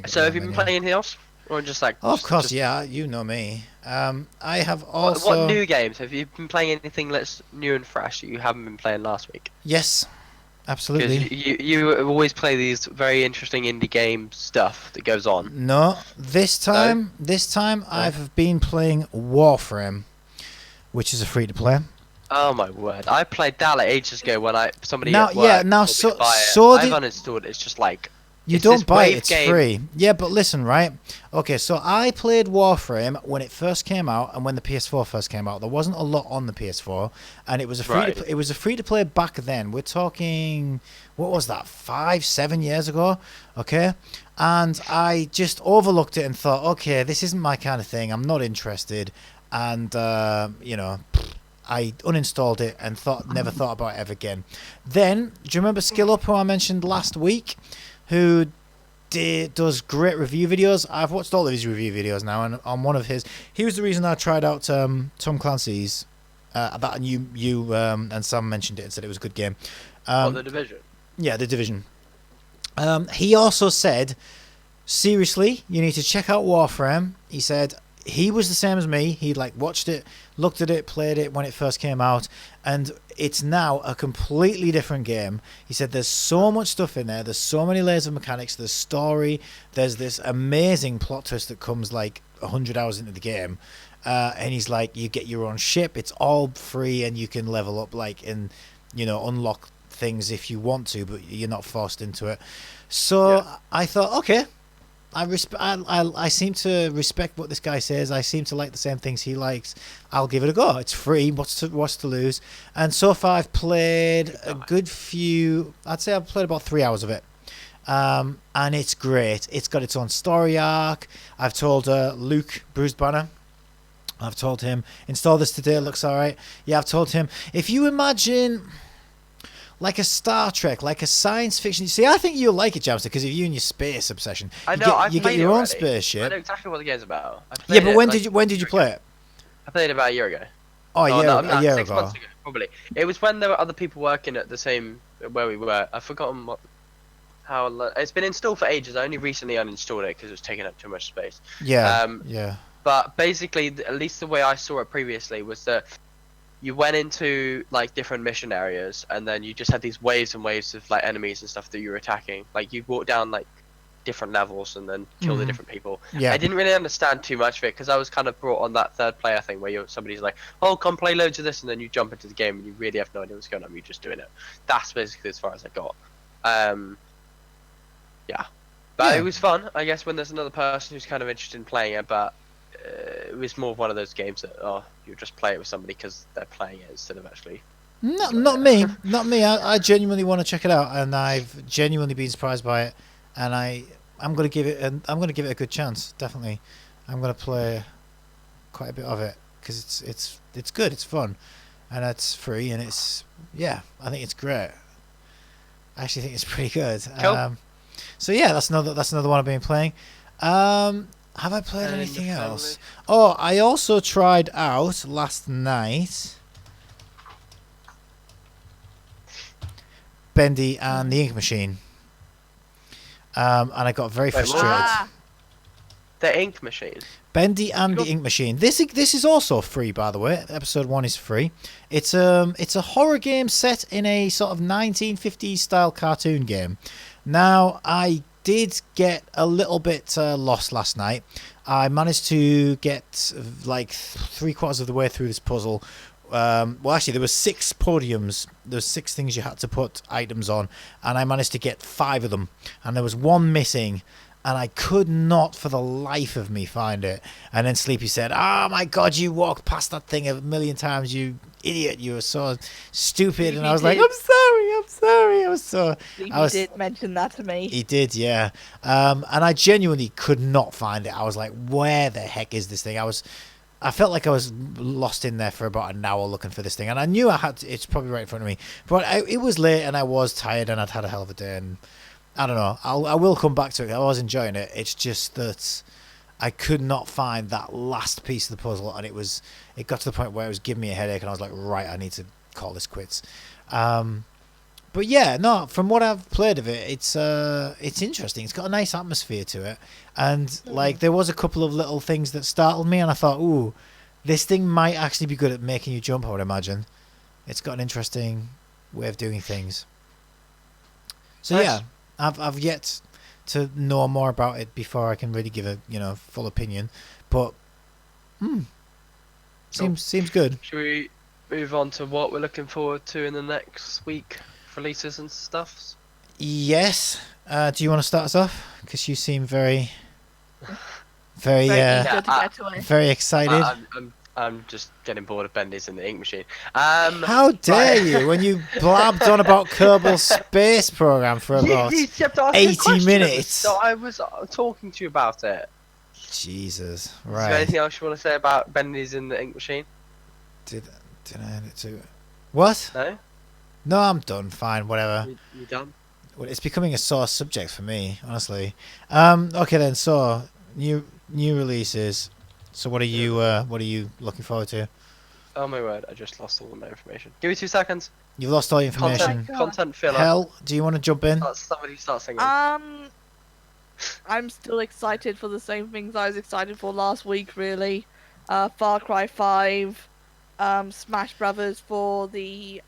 So have you been playing anything else? Or just like... Oh, of course, yeah, you know me. I have also... What new games? Have you been playing anything that's new and fresh that you haven't been playing last week? Yes, absolutely. You always play these very interesting indie game stuff that goes on. No, this time I've been playing Warframe, which is a free-to-play. Oh my word! I played that ages ago when somebody now, at work yeah, now so I've uninstalled it. It's just like... You don't buy it, it's free. Yeah, but listen, right? Okay, so I played Warframe when it first came out and when the PS4 first came out. There wasn't a lot on the PS4, and it was a free to play back then. We're talking, what was that, 5-7 years ago? Okay, and I just overlooked it and thought, okay, this isn't my kind of thing. I'm not interested, and I uninstalled it and never thought about it ever again. Then, do you remember Skill Up, who I mentioned last week? Who does great review videos. I've watched all of his review videos now, and on one of his, he was the reason I tried out Tom Clancy's. That you and Sam mentioned it and said it was a good game. The Division? Yeah, The Division. He also said, seriously, you need to check out Warframe. He said he was the same as me. He watched it, looked at it, played it when it first came out, and it's now a completely different game. He said there's so much stuff in there. There's so many layers of mechanics. There's story. There's this amazing plot twist that comes 100 hours into the game. And he's like, you get your own ship. It's all free, and you can level up and unlock things if you want to, but you're not forced into it. So yeah. I thought, okay, I seem to respect what this guy says. I seem to like the same things he likes. I'll give it a go. It's free. What's to lose? And so far, I've played a good few. I'd say I've played about 3 hours of it. And it's great. It's got its own story arc. I've told Luke Bruised Banner. I've told him, install this today, it looks alright. Yeah, I've told him, if you imagine a Star Trek, a science fiction. See, I think you'll like it, Jamster, because of you and your space obsession. I know, you get your own spaceship. I know exactly what the game's about. Yeah, but when did you play it? I played it about a year ago. Oh, a year 6 ago. months ago, probably. It was when there were other people working at the same, where we were. I've forgotten it's been installed for ages. I only recently uninstalled it because it was taking up too much space. Yeah, yeah. But basically, at least the way I saw it previously was that you went into different mission areas, and then you just had these waves and waves of enemies and stuff that you were attacking. You'd walk down different levels and then kill the different people. Yeah. I didn't really understand too much of it because I was kind of brought on that third player thing where somebody's like, "Oh, come play loads of this," and then you jump into the game and you really have no idea what's going on. You're just doing it. That's basically as far as I got. Yeah, but it was fun. I guess when there's another person who's kind of interested in playing it, but. It was more of one of those games that you just play it with somebody because they're playing it instead of actually. Not me. I genuinely want to check it out, and I've genuinely been surprised by it, and I'm gonna give it a good chance. Definitely, I'm gonna play quite a bit of it because it's good, it's fun, and it's free, and I think it's great. I actually think it's pretty good. Cool. So yeah, that's another one I've been playing. Have I played anything else? Oh, I also tried out last night Bendy and the Ink Machine. And I got very frustrated. The Ink Machine? Bendy and the Ink Machine. This is also free, by the way. Episode 1 is free. It's a horror game set in a sort of 1950s style cartoon game. Now, I did get a little bit lost last night. I managed to get 3/4 of the way through this puzzle. Well, actually, there were 6 podiums. There's 6 things you had to put items on, and I managed to get 5 of them. And there was 1 missing, and I could not for the life of me find it. And then Sleepy said, "Oh my God, you walked past that thing a million times, you idiot! You were so stupid." And I was like, "I'm sorry." He did mention that to me. He did, yeah. And I genuinely could not find it. I was like, "Where the heck is this thing?" I felt like I was lost in there for about an hour looking for this thing, and I knew it's probably right in front of me. But it was late, and I was tired, and I'd had a hell of a day, and I don't know. I will come back to it. I was enjoying it. It's just that I could not find that last piece of the puzzle, and it got to the point where it was giving me a headache, and I was like, right, I need to call this quits. But yeah, no, from what I've played of it, it's interesting. It's got a nice atmosphere to it, and there was a couple of little things that startled me, and I thought, ooh, this thing might actually be good at making you jump, I would imagine. It's got an interesting way of doing things. So nice. Yeah, I've yet to know more about it before I can really give a full opinion, but seems good. Should we move on to what we're looking forward to in the next week? Releases and stuff. Yes. Do you want to start us off? Because you seem very excited. I'm just getting bored of Bendy's and the Ink Machine. How dare you? When you blabbed on about Kerbal Space Program for about 80 minutes. So I was talking to you about it. Jesus. Right. Is there anything else you want to say about Bendy's and the Ink Machine? Did I end it too? What? No. No, I'm done. Fine, whatever. You done? Well, it's becoming a sore subject for me, honestly. Okay then. So new releases. So what are you looking forward to? Oh my word! I just lost all of my information. Give me 2 seconds. You've lost all your information. God. Content filler. Hell, do you want to jump in? Somebody start singing. I'm still excited for the same things I was excited for last week, really. Far Cry 5, Smash Brothers for the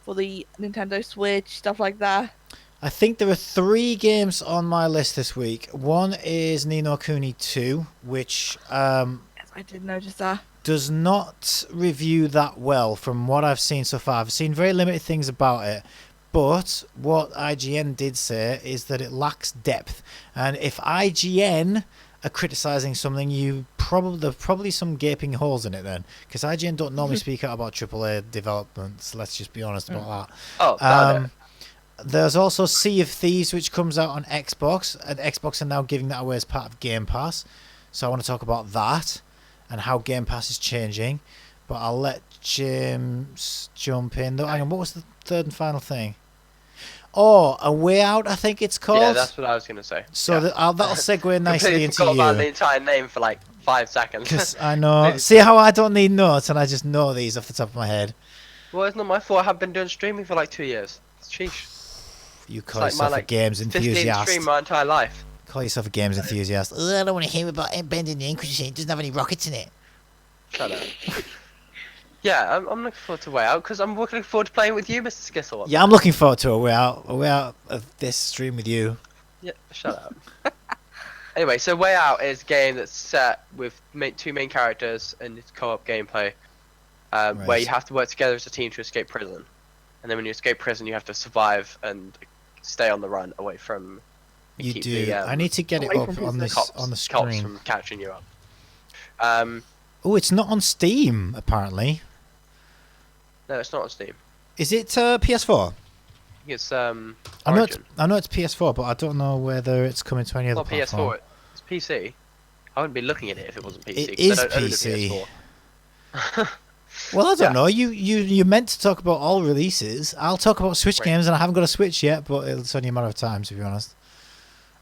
Nintendo Switch, stuff like that. I think there are 3 games on my list this week. One is Ni no Kuni 2, which Yes, I did notice that. does not review that well from what I've seen so far. I've seen very limited things about it, but what IGN did say is that it lacks depth. And if IGN are criticising something, there's probably some gaping holes in it then, because IGN don't normally speak out about AAA developments. Let's just be honest about that. Oh, found it. There's also Sea of Thieves, which comes out on Xbox, and Xbox are now giving that away as part of Game Pass. So I want to talk about that and how Game Pass is changing. But I'll let James jump in. Though, hang on, what was the third and final thing? Oh, A Way Out, I think it's called. Yeah, that's what I was gonna say. So that'll segue nicely Completely into forgot about the you. entire name for like 5 seconds. Because I know. See how I don't need notes and I just know these off the top of my head. Well, it's not my fault. I have been doing streaming for like 2 years. Sheesh. You call It's like yourself my a games 15th enthusiast. stream my entire life. Call yourself a games enthusiast. Ugh, I don't want to hear about it bending the ink because it doesn't have any rockets in it. Shut up. Yeah, I'm looking forward to Way Out because I'm looking forward to playing with you, Mr. Skittle. Yeah, I'm looking forward to a way out of this stream with you. Yeah, shut up. Anyway, so Way Out is a game that's set with 2 main characters and it's co-op gameplay, where you have to work together as a team to escape prison. And then when you escape prison, you have to survive and stay on the run away from. You keep do. The, I need to get it away up from on the this cops, on the cops screen. from catching you up. Oh, it's not on Steam apparently. No, it's not on Steam. Is it PS4? It's I know Origin. it's PS4, but I don't know whether it's coming to any other Not platform. PS4. It's PC. I wouldn't be looking at it if it wasn't PC. It 'cause I is don't own a PC. PS4. Well, I don't Yeah. know. You meant to talk about all releases. I'll talk about Switch Right. games, and I haven't got a Switch yet, but it's only a matter of time, to be honest.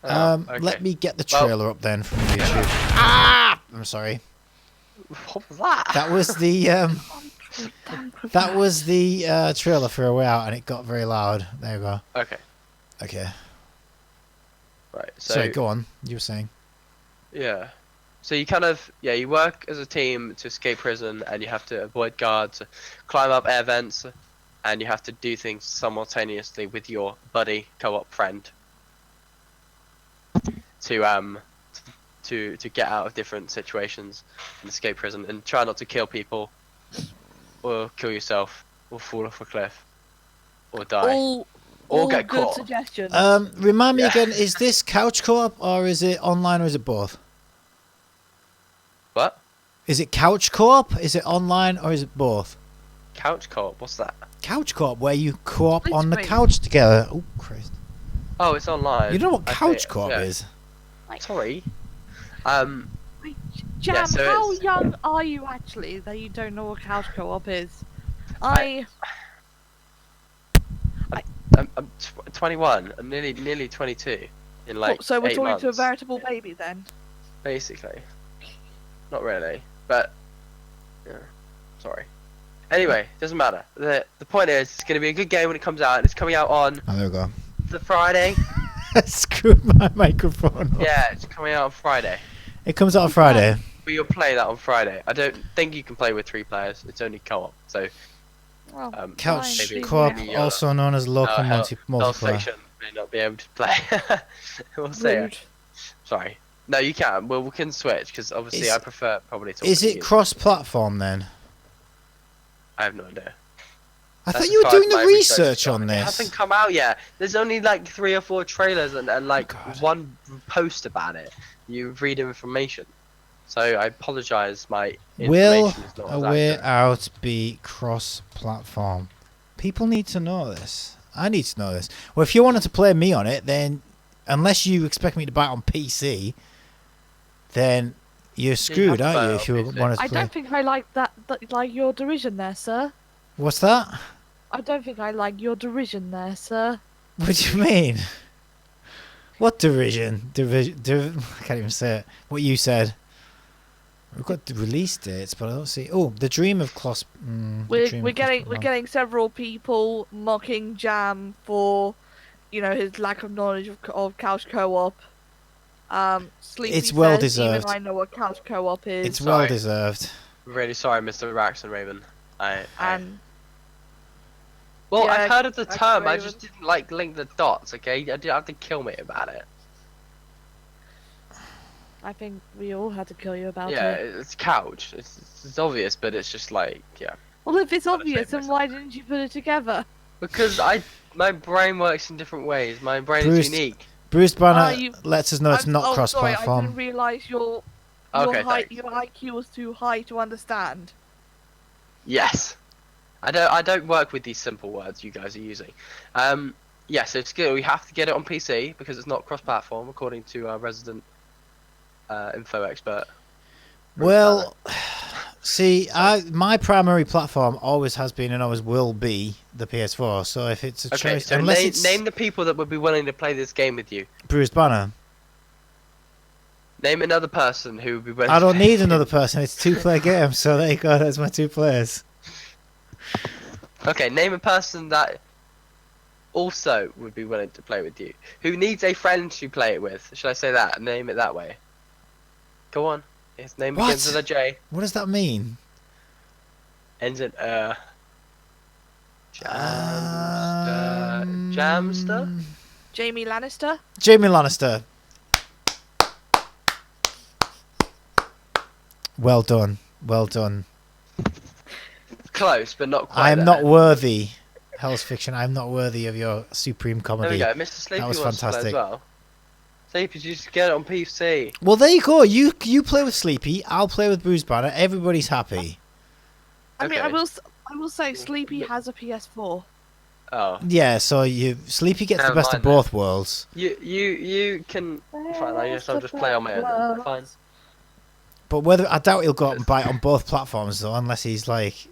Okay. Let me get the Well- trailer up then from YouTube. Ah! I'm sorry. What was that? That was the trailer for A Way Out, and it got very loud. There you go. Okay. Okay. Right. So Sorry, go on. You were saying. yeah. So you you work as a team to escape prison, and you have to avoid guards, climb up air vents, and you have to do things simultaneously with your buddy, co-op friend, to get out of different situations and escape prison, and try not to kill people, or kill yourself, or fall off a cliff, or die, All or get good caught. suggestions. Remind me Yeah. again. Is this couch co-op or is it online or is it both? What? Is it couch co-op? Is it online or is it both? Couch co-op? What's that? Couch co-op, where you co-op Split on the screen. couch together. Oh Christ! Oh, it's online. You know what I couch see. co-op Yeah. is? Sorry. Wait, Jam, yeah, so how it's- young are you actually that you don't know what couch co-op is? I I'm 21. I'm nearly 22 in like so we're 8 talking to a months, veritable baby then. basically. Not really, but yeah. Sorry. Anyway, doesn't matter. The point is, it's gonna be a good game when it comes out. And it's coming out on Oh, there we go. the Friday. I screwed my microphone up. Yeah, it's coming out on Friday. It comes out on Friday. But you'll play that on Friday. I don't think you can play with 3 players. It's only co-op. So Well, Couch maybe- co-op, maybe, also known as local multiplayer. HellsFiction may not be able to play. We'll see. rude. Sorry. No, you can. Well, we can switch because obviously Is- I prefer probably to. Is it cross-platform then? I have no idea. I That's thought you as were far as doing the my research has on gone. It this. hasn't come out yet. There's only like 3 or 4 trailers and like God. 1 post about it. You read information. So I apologise. My Will information is not A as Way accurate. Out be cross-platform? People need to know this. I need to know this. Well, if you wanted to play me on it, then unless you expect me to buy it on PC, then you're screwed, have to aren't you? buy it If you on PC. wanted to I play. don't think I like that like your derision there, sir. What's that? I don't think I like your derision there, sir. What do you mean? What derision? I can't even say it. What you said. We've got the release dates, but I don't see. Oh, the Dream of Clos. We're getting several people mocking Jam for, his lack of knowledge of couch co-op. Sleepy It's well says, deserved. Even I know what couch co-op is. It's well deserved. Really sorry, Mr. Raxon Raven. Yeah, I've heard of the Raxon term. I Raven. just didn't link the dots. Okay, you didn't have to kill me about it. I think we all had to kill you about Yeah, it. it's couch. It's obvious, but it's just like, yeah. Well, if it's Gotta obvious, save then why didn't you put it together? Because my brain works in different ways. My brain Bruce, is unique. Bruised Banner you- lets us know it's not Sorry, I cross-platform. didn't realise your Okay, thanks. your IQ was too high to understand. Yes. I don't work with these simple words you guys are using. Yes, it's good. We have to get it on PC because it's not cross-platform, according to our resident info expert. Well, see, my primary platform always has been and always will be the PS4. So if it's a Okay, choice, so unless it's name the people that would be willing to play this game with you. Bruised Banner, Name another person who would be willing. I don't to play need another person. It's a two-player game. So there you go. That's my 2 players. Okay, name a person that also would be willing to play with you. Who needs a friend to play it with? Should I say that? Name it that way. Go on. His name What? begins with a J. What does that mean? Ends in Um, Jamster? Jamie Lannister? Jamie Lannister. Well done. Well done. Close, but not quite. I am there. not worthy. HellsFiction, I am not worthy of your supreme There we comedy. go. Mr. Sleepy was wants to play fantastic. as well. Sleepy, just get it on PC. Well, there you go. You play with Sleepy. I'll play with Bruised Banner. Everybody's happy. I mean, Okay. I will say Sleepy has a PS4. Oh, Yeah, so Sleepy gets the Never best of mind then. both worlds. you can. Fine, I guess I'll just play on my own. Then. Fine. But I doubt he'll go out and buy it on both platforms though, unless he's like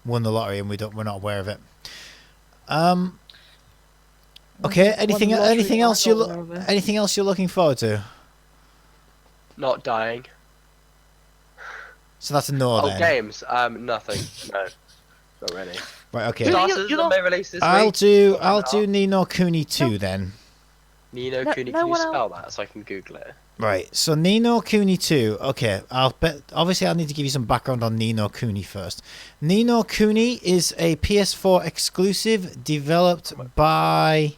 won the lottery and we're not aware of it. Okay. Anything else you're looking forward to? Not dying. So that's a no then. Games. Nothing. No, not really. Right. Okay. Classes you're that not- may release this I'll week. do Ni no Kuni 2 then. Nino No- Kuni. no Can you one spell that so I can Google it? Right, so Ni no Kuni 2. Okay, obviously I'll need to give you some background on Ni no Kuni first. Ni no Kuni is a PS4 exclusive developed by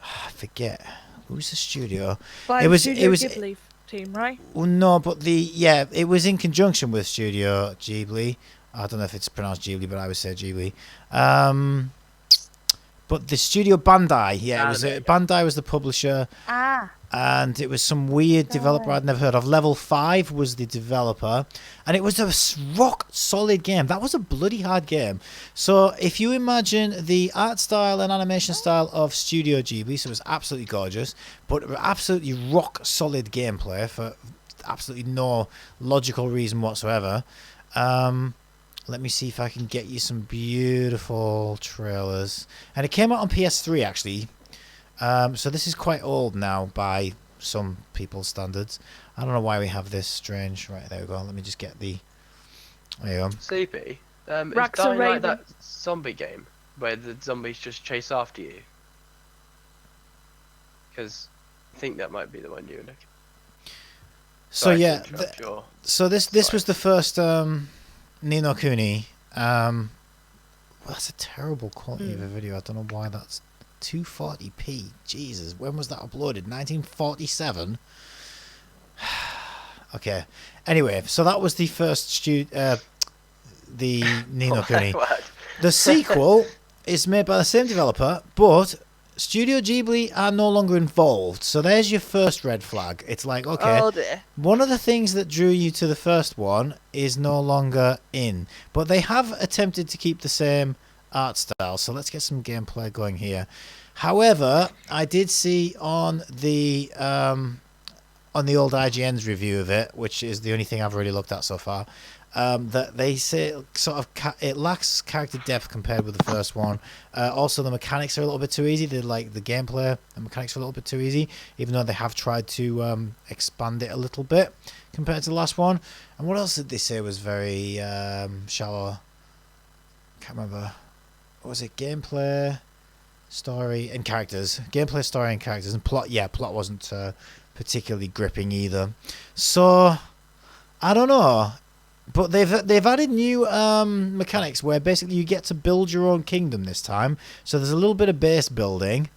I forget who's the studio. By It was- Studio it was- Ghibli team, right? Well, no, but it was in conjunction with Studio Ghibli. I don't know if it's pronounced Ghibli, but I would say Ghibli. But the studio Bandai, it was Bandai was the publisher. Ah. And it was some weird developer I'd never heard of. Level 5 was the developer, and it was a rock solid game. That was a bloody hard game. So if you imagine the art style and animation style of Studio Ghibli, so it was absolutely gorgeous, but absolutely rock solid gameplay for absolutely no logical reason whatsoever. Let me see if I can get you some beautiful trailers. And it came out on PS3 actually. So this is quite old now by some people's standards. I don't know why we have this strange. Right, there we go. Let me just get the. There you go. Sleepy. Is Raxa Dying Light Raven. that zombie game where the zombies just chase after you? Because I think that might be the one you're looking. So Sorry to yeah, interrupt your- so this Sorry. was the first Ni no Kuni. Well, that's a terrible quality of a video. I don't know why that's 240p. Jesus, when was that uploaded? 1947. Okay. Anyway, so that was the first the Ni no Kuni. Word. The sequel is made by the same developer, but Studio Ghibli are no longer involved. So there's your first red flag. It's like, okay, Oh dear. one of the things that drew you to the first one is no longer in. But they have attempted to keep the same art style. So let's get some gameplay going here. However, I did see on the old IGN's review of it, which is the only thing I've really looked at so far, that they say sort of it lacks character depth compared with the first one. Also, the mechanics are a little bit too easy. They like the gameplay and mechanics are a little bit too easy, even though they have tried to expand it a little bit compared to the last one. And what else did they say was very shallow? Can't remember. What was it? Gameplay, story, and characters. Gameplay, story, and characters, and plot. Yeah, plot wasn't particularly gripping either. So I don't know. But they've added new mechanics where basically you get to build your own kingdom this time. So there's a little bit of base building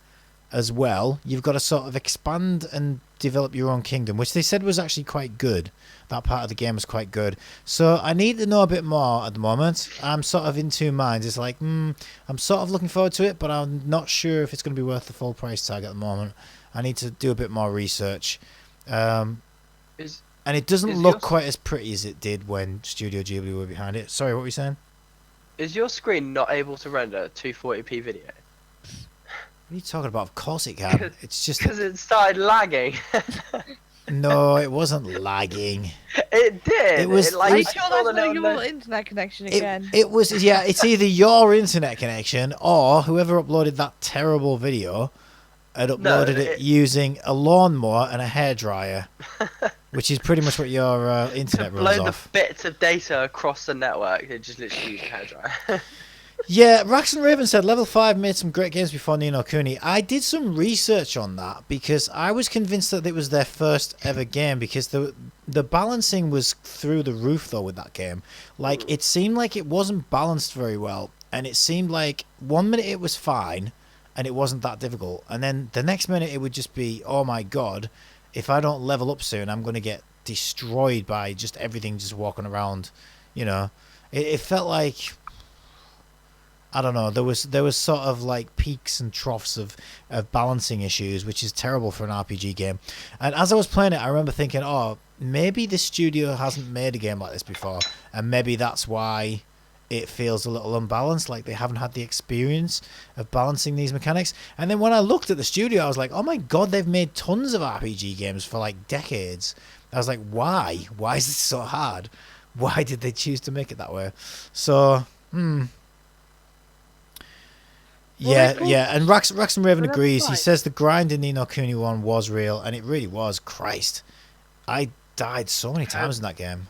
as well. You've got to sort of expand and develop your own kingdom, which they said was actually quite good. That part of the game was quite good. So I need to know a bit more at the moment. I'm sort of in two minds. It's like, I'm sort of looking forward to it, but I'm not sure if it's going to be worth the full price tag at the moment. I need to do a bit more research. And it doesn't look quite as pretty as it did when Studio Ghibli were behind it. Sorry, what were you saying? Is your screen not able to render 240p video? What are you talking about? Of course it can. It's just because it started lagging. No, it wasn't lagging. It did. It was. Are you sure that's not your internet connection again? It was. Yeah, it's either your internet connection or whoever uploaded that terrible video had uploaded it using a lawnmower and a hairdryer, which is pretty much what your internet runs off. off. The bits of data across the network, it just literally used a hairdryer. Yeah, Rax and Raven said Level 5 made some great games before Ni no Kuni. I did some research on that because I was convinced that it was their first ever game because the balancing was through the roof though with that game. Like, it seemed like it wasn't balanced very well, and it seemed like 1 minute it was fine and it wasn't that difficult, and then the next minute it would just be, oh my god, if I don't level up soon I'm going to get destroyed by just everything just walking around, you know. It felt like, I don't know, there was sort of like peaks and troughs of balancing issues, which is terrible for an RPG game. And as I was playing it, I remember thinking, oh, maybe this studio hasn't made a game like this before, and maybe that's why it feels a little unbalanced, like they haven't had the experience of balancing these mechanics. And then when I looked at the studio, I was like, oh my god, they've made tons of RPG games for like decades. I was like, why? Why is this so hard? Why did they choose to make it that way? So, Yeah, and Rax and Raven agrees. He says the grind in Ni no Kuni 1 was real, and it really was. Christ, I died so many times in that game,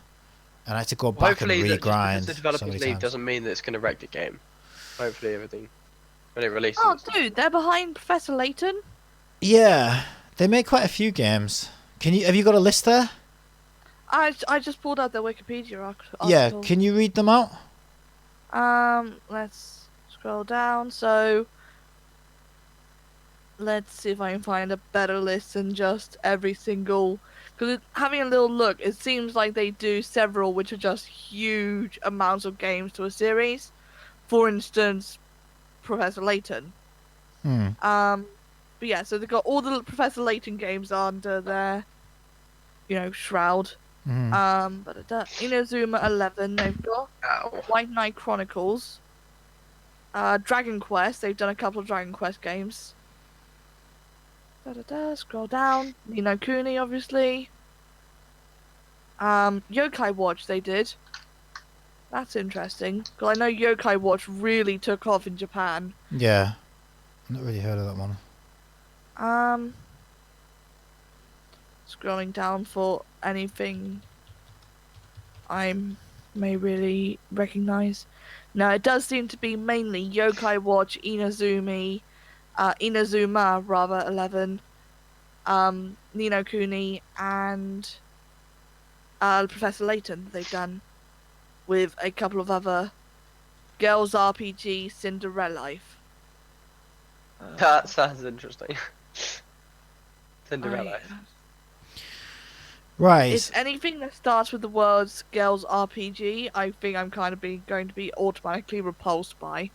and I had to go back and re-grind. The developers leave doesn't mean that it's going to wreck the game. Hopefully everything, when it releases. Oh, dude, they're behind Professor Layton. Yeah, they made quite a few games. Have you got a list there? I just pulled out their Wikipedia article. Yeah, can you read them out? Let's scroll down. So let's see if I can find a better list than just every single, because having a little look, it seems like they do several which are just huge amounts of games to a series. For instance, Professor Layton. But yeah, so they've got all the Professor Layton games under their, shroud. But Inazuma 11 they've got. White Knight Chronicles. Dragon Quest, they've done a couple of Dragon Quest games. Scroll down. Ni no Kuni, obviously. Yokai Watch they did. That's interesting, because I know Yokai Watch really took off in Japan. Yeah, I've not really heard of that one. Scrolling down for anything I may really recognise. No, it does seem to be mainly Yokai Watch, Inazuma 11, Ni no Kuni, and Professor Layton they've done, with a couple of other Girls RPG, Cinderella Life. That sounds interesting. Cinderella. Right. If anything that starts with the words Girls RPG, I think I'm kind of going to be automatically repulsed by.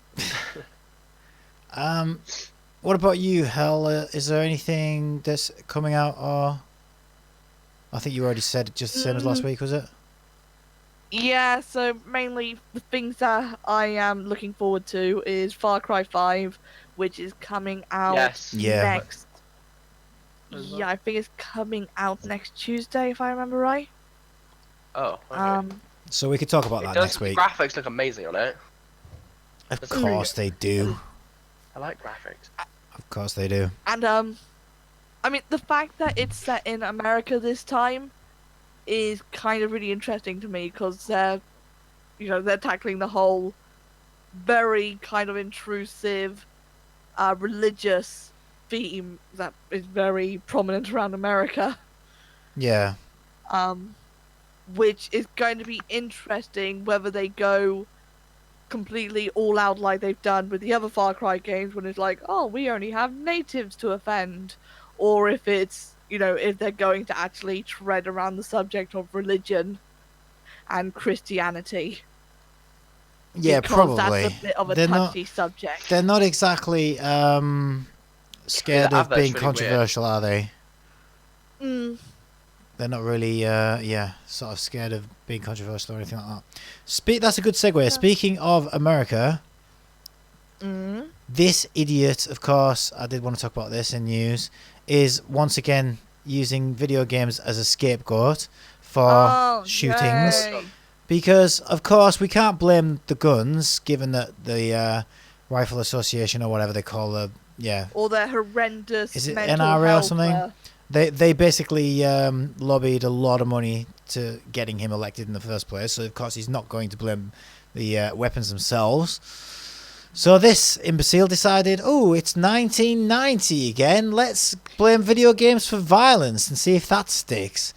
What about you, Hell? Is there anything that's coming out, or I think you already said just the same as last week, was it? Yeah, so mainly the things that I am looking forward to is Far Cry 5, which is coming out next. Yeah, I think it's coming out next Tuesday, if I remember right. Oh, okay. So we could talk about that next The week. graphics look amazing on it. Of course they do. I like graphics. Of course they do. And I mean, the fact that it's set in America this time is kind of really interesting to me because they're tackling the whole very kind of intrusive, religious theme that is very prominent around America. Yeah. Which is going to be interesting whether they go completely all out like they've done with the other Far Cry games when it's like, oh, we only have natives to offend, or if it's, if they're going to actually tread around the subject of religion and Christianity. Yeah, because probably. That's a bit of a They're touchy subject. They're not exactly scared of being really controversial, are they? Mm. They're not really, sort of scared of being controversial or anything like that. That's a good segue. Yeah. Speaking of America, this idiot, of course, I did want to talk about this in news, is once again using video games as a scapegoat for shootings. Yay. Because, of course, we can't blame the guns, given that the Rifle Association, or whatever they call the, Or their horrendous Is it mental NRA or health, something? They basically lobbied a lot of money to getting him elected in the first place, so of course he's not going to blame the weapons themselves. So this imbecile decided, oh, it's 1990 again, let's blame video games for violence and see if that sticks.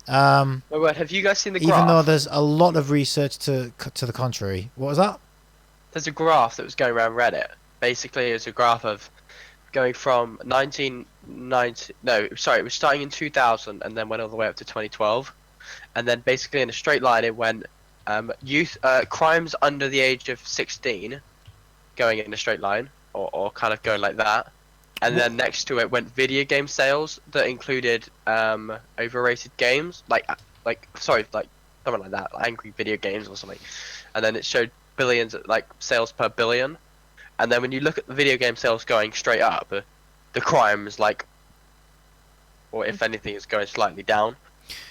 Wait, have you guys seen the graph? Even though there's a lot of research to the contrary. What was that? There's a graph that was going around Reddit. Basically, it's a graph of going from 1990. No, sorry, it was starting in 2000 and then went all the way up to 2012, and then basically in a straight line it went youth crimes under the age of 16, going in a straight line, or kind of going like that, and then next to it went video game sales that included overrated games, like something like that, like angry video games or something, and then it showed billions, like sales per billion. And then when you look at the video game sales going straight up, the crimes, or if anything, is going slightly down.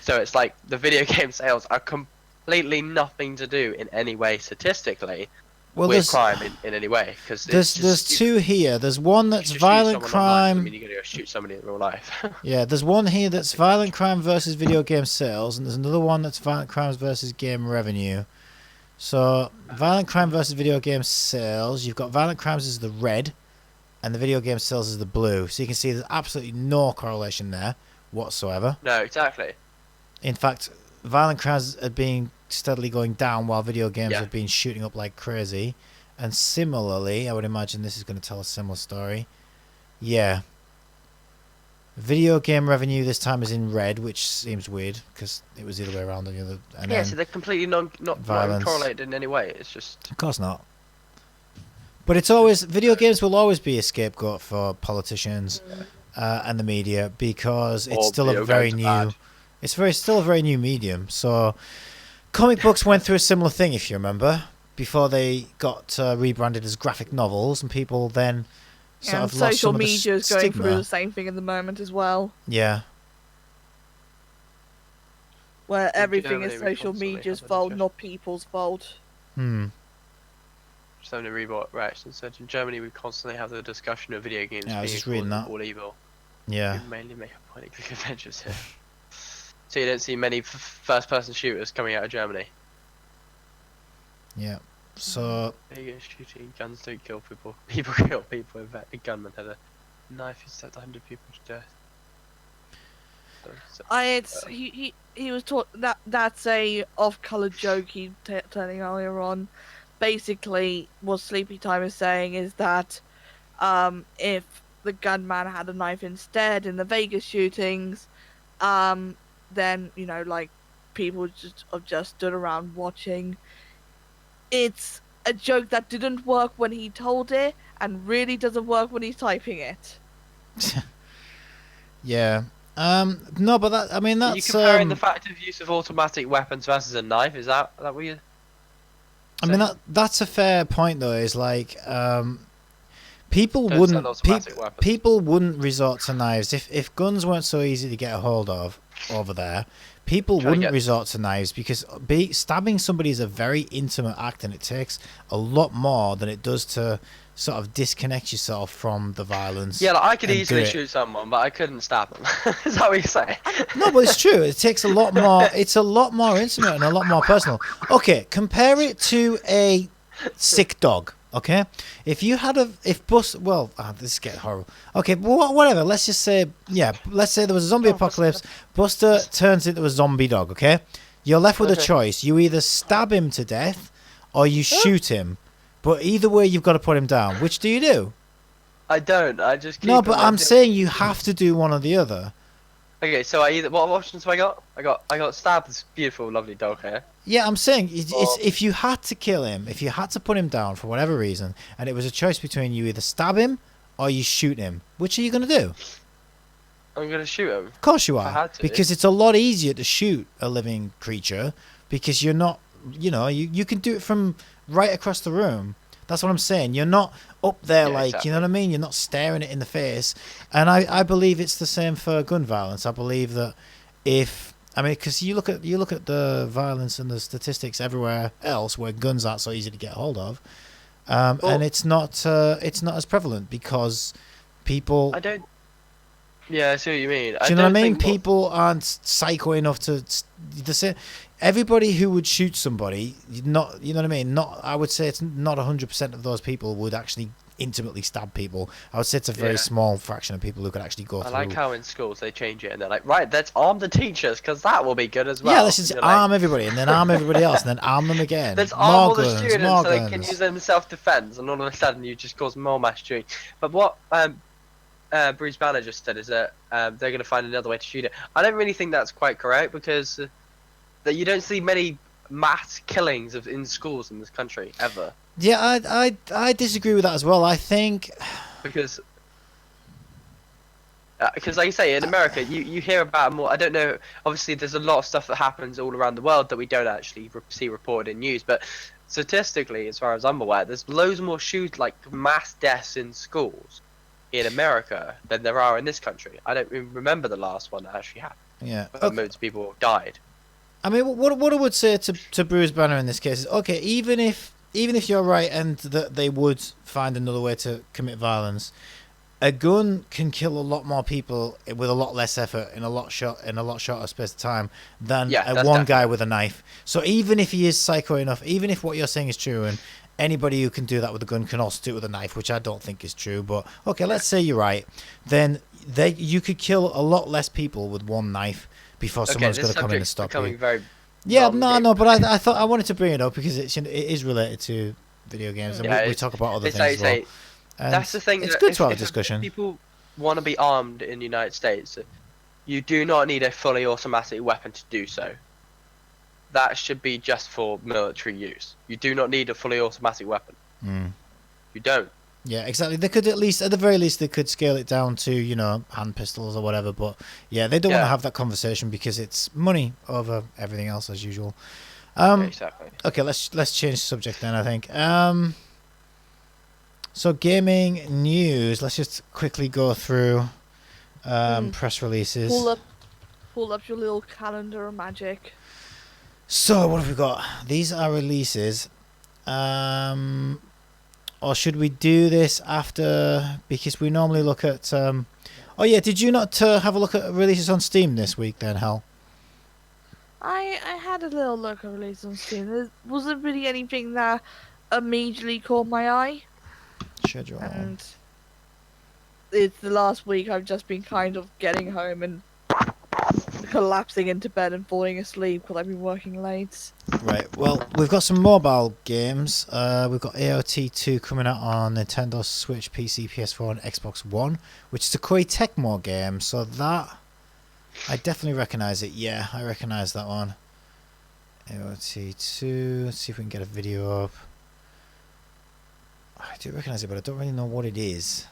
So it's like the video game sales are completely nothing to do in any way statistically with crime in any way. Because there's two here. There's one that's violent crime. I mean, you're gonna go shoot somebody in real life. Yeah, there's one here that's violent crime versus video game sales, and there's another one that's violent crimes versus game revenue. So, violent crime versus video game sales, you've got violent crimes as the red, and the video game sales as the blue. So you can see there's absolutely no correlation there whatsoever. No, exactly. In fact, violent crimes are being steadily going down while video games have been shooting up like crazy. And similarly, I would imagine this is going to tell a similar story. Yeah. Video game revenue this time is in red, which seems weird because it was the other way around on the other. And so they're completely not correlated in any way. It's just. Of course not. But it's always video games will always be a scapegoat for politicians and the media because it's still a very new. It's still a very new medium. So, comic books went through a similar thing, if you remember, before they got rebranded as graphic novels, and people then. And social media is going through the same thing at the moment as well. Yeah. Where everything is social media's fault, not people's fault. Just having a reaction said in Germany we constantly have the discussion of video games being all evil. Yeah. We mainly make a point of Click Adventures here. So you don't see many first-person shooters coming out of Germany. Yeah. So shooting guns don't kill people. People kill people. In fact, a gunman had a knife who stabbed 100 people to death. He was taught that's a off-color joke he telling earlier on. Basically, what Sleepy Time is saying is that if the gunman had a knife instead in the Vegas shootings, then people just stood around watching. It's a joke that didn't work when he told it, and really doesn't work when he's typing it. Yeah. No, but that's. Are you comparing the fact of use of automatic weapons versus a knife? Is that what you? That's a fair point, though. Is people wouldn't resort to knives if guns weren't so easy to get a hold of. over there, people Trying to wouldn't get- resort to knives because stabbing somebody is a very intimate act, and it takes a lot more than it does to sort of disconnect yourself from the violence. Yeah, like, I could and do easily it. shoot someone, but I couldn't stab them. Is that what you're saying? No, but it's true. It takes a lot more. It's a lot more intimate and a lot more personal. Okay, compare it to a sick dog. Okay, if you had this is getting horrible. Okay, well, whatever. Let's just say, let's say there was a zombie apocalypse. Buster turns into a zombie dog. Okay, you're left with a Okay. choice. You either stab him to death or you shoot him. But either way, you've got to put him down. Which do you do? I don't. I just keep No, him but like I'm this. saying you have to do one or the other. Okay, so what options have I got? I got stabbed this beautiful, lovely dog here. Yeah, I'm saying it's if you had to kill him, if you had to put him down for whatever reason, and it was a choice between you either stab him or you shoot him, which are you going to do? I'm gonna shoot him. Of course you I are, had to. because it's a lot easier to shoot a living creature because you're not, you can do it from right across the room. That's what I'm saying. You're not up there Yeah, like, exactly. you know what I mean? You're not staring it in the face. And I believe it's the same for gun violence. I believe that because you look at the violence and the statistics everywhere else where guns aren't so easy to get hold of, and it's not as prevalent because people. I don't. Yeah, I see what you mean. Do you know what I mean? People aren't psycho enough to. Everybody who would shoot somebody, you know what I mean? I would say it's not 100% of those people would actually intimately stab people. I would say it's a very Yeah. small fraction of people who could actually go I through. like how in schools they change it and they're like, right, let's arm the teachers because that will be good as well. Yeah, let's just You're like, arm everybody and then arm everybody else and then arm them again. let's arm More all the guns, students more so they can guns. use them in self-defense, and all of a sudden you just cause more mass shooting. But what Bruce Banner just said is that they're going to find another way to shoot it. I don't really think that's quite correct because that you don't see many mass killings in schools in this country ever. Yeah, I disagree with that as well. I think Because like you say, in America, you hear about more. I don't know. Obviously, there's a lot of stuff that happens all around the world that we don't actually see reported in news. But statistically, as far as I'm aware, there's loads more mass deaths in schools in America than there are in this country. I don't even remember the last one that actually happened. yeah. Where loads of people died. I mean, what I would say to Bruce Banner in this case is, okay, even if you're right and that they would find another way to commit violence, a gun can kill a lot more people with a lot less effort in a lot shorter space of time than Yeah, one guy with a knife. So even if he is psycho enough, even if what you're saying is true, and anybody who can do that with a gun can also do it with a knife, which I don't think is true, but okay, let's say you're right, then you could kill a lot less people with one knife before someone's going to come in and stop you. Very Yeah, long. no, but I thought I wanted to bring it up because it is related to video games, and Yeah, we talk about other It's things like as you well. say, And that's the thing. It's that good if- to have a if discussion. People want to be armed in the United States. You do not need a fully automatic weapon to do so. That should be just for military use. You do not need a fully automatic weapon. Mm. You don't. Yeah, exactly. They could at the very least, they could scale it down to hand pistols or whatever. But yeah, they don't want to Yeah. have that conversation because it's money over everything else as usual. Yeah, exactly. Okay, let's change the subject then. I think. So gaming news. Let's just quickly go through press releases. Pull up your little calendar of magic. So what have we got? These are releases. Or should we do this after? Because we normally look at. Oh yeah, did you not have a look at releases on Steam this week then, Hal? I had a little look at release on Steam. There wasn't really anything that immediately caught my eye, Schedule. and it's the last week I've just been kind of getting home and collapsing into bed and falling asleep because I've been working late. Right. Well, we've got some mobile games. We've got AOT 2 coming out on Nintendo Switch, PC, PS4, and Xbox One, which is a Koei Tecmo game. So that I definitely recognise it. Yeah, I recognise that one. AOT 2. Let's see if we can get a video up. I do recognise it, but I don't really know what it is.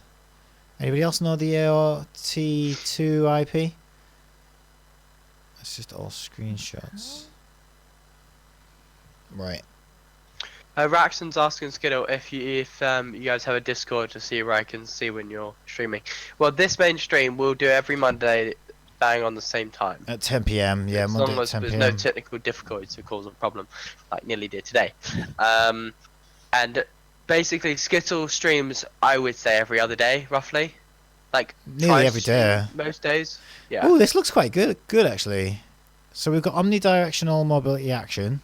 Anybody else know the AOT 2 IP? It's just all screenshots. Right. Raxton's asking Skittle if you guys have a Discord to see where I can see when you're streaming. Well, this main stream we'll do every Monday bang on the same time. At 10 p.m. Yeah, As Monday long at as 10 there's p.m. no technical difficulty to cause a problem, like nearly did today. And basically, Skittle streams, I would say, every other day, roughly. Like, Nearly tries every to stream day. most days. Yeah. Oh, this looks quite good. Good actually. So we've got omnidirectional mobility action.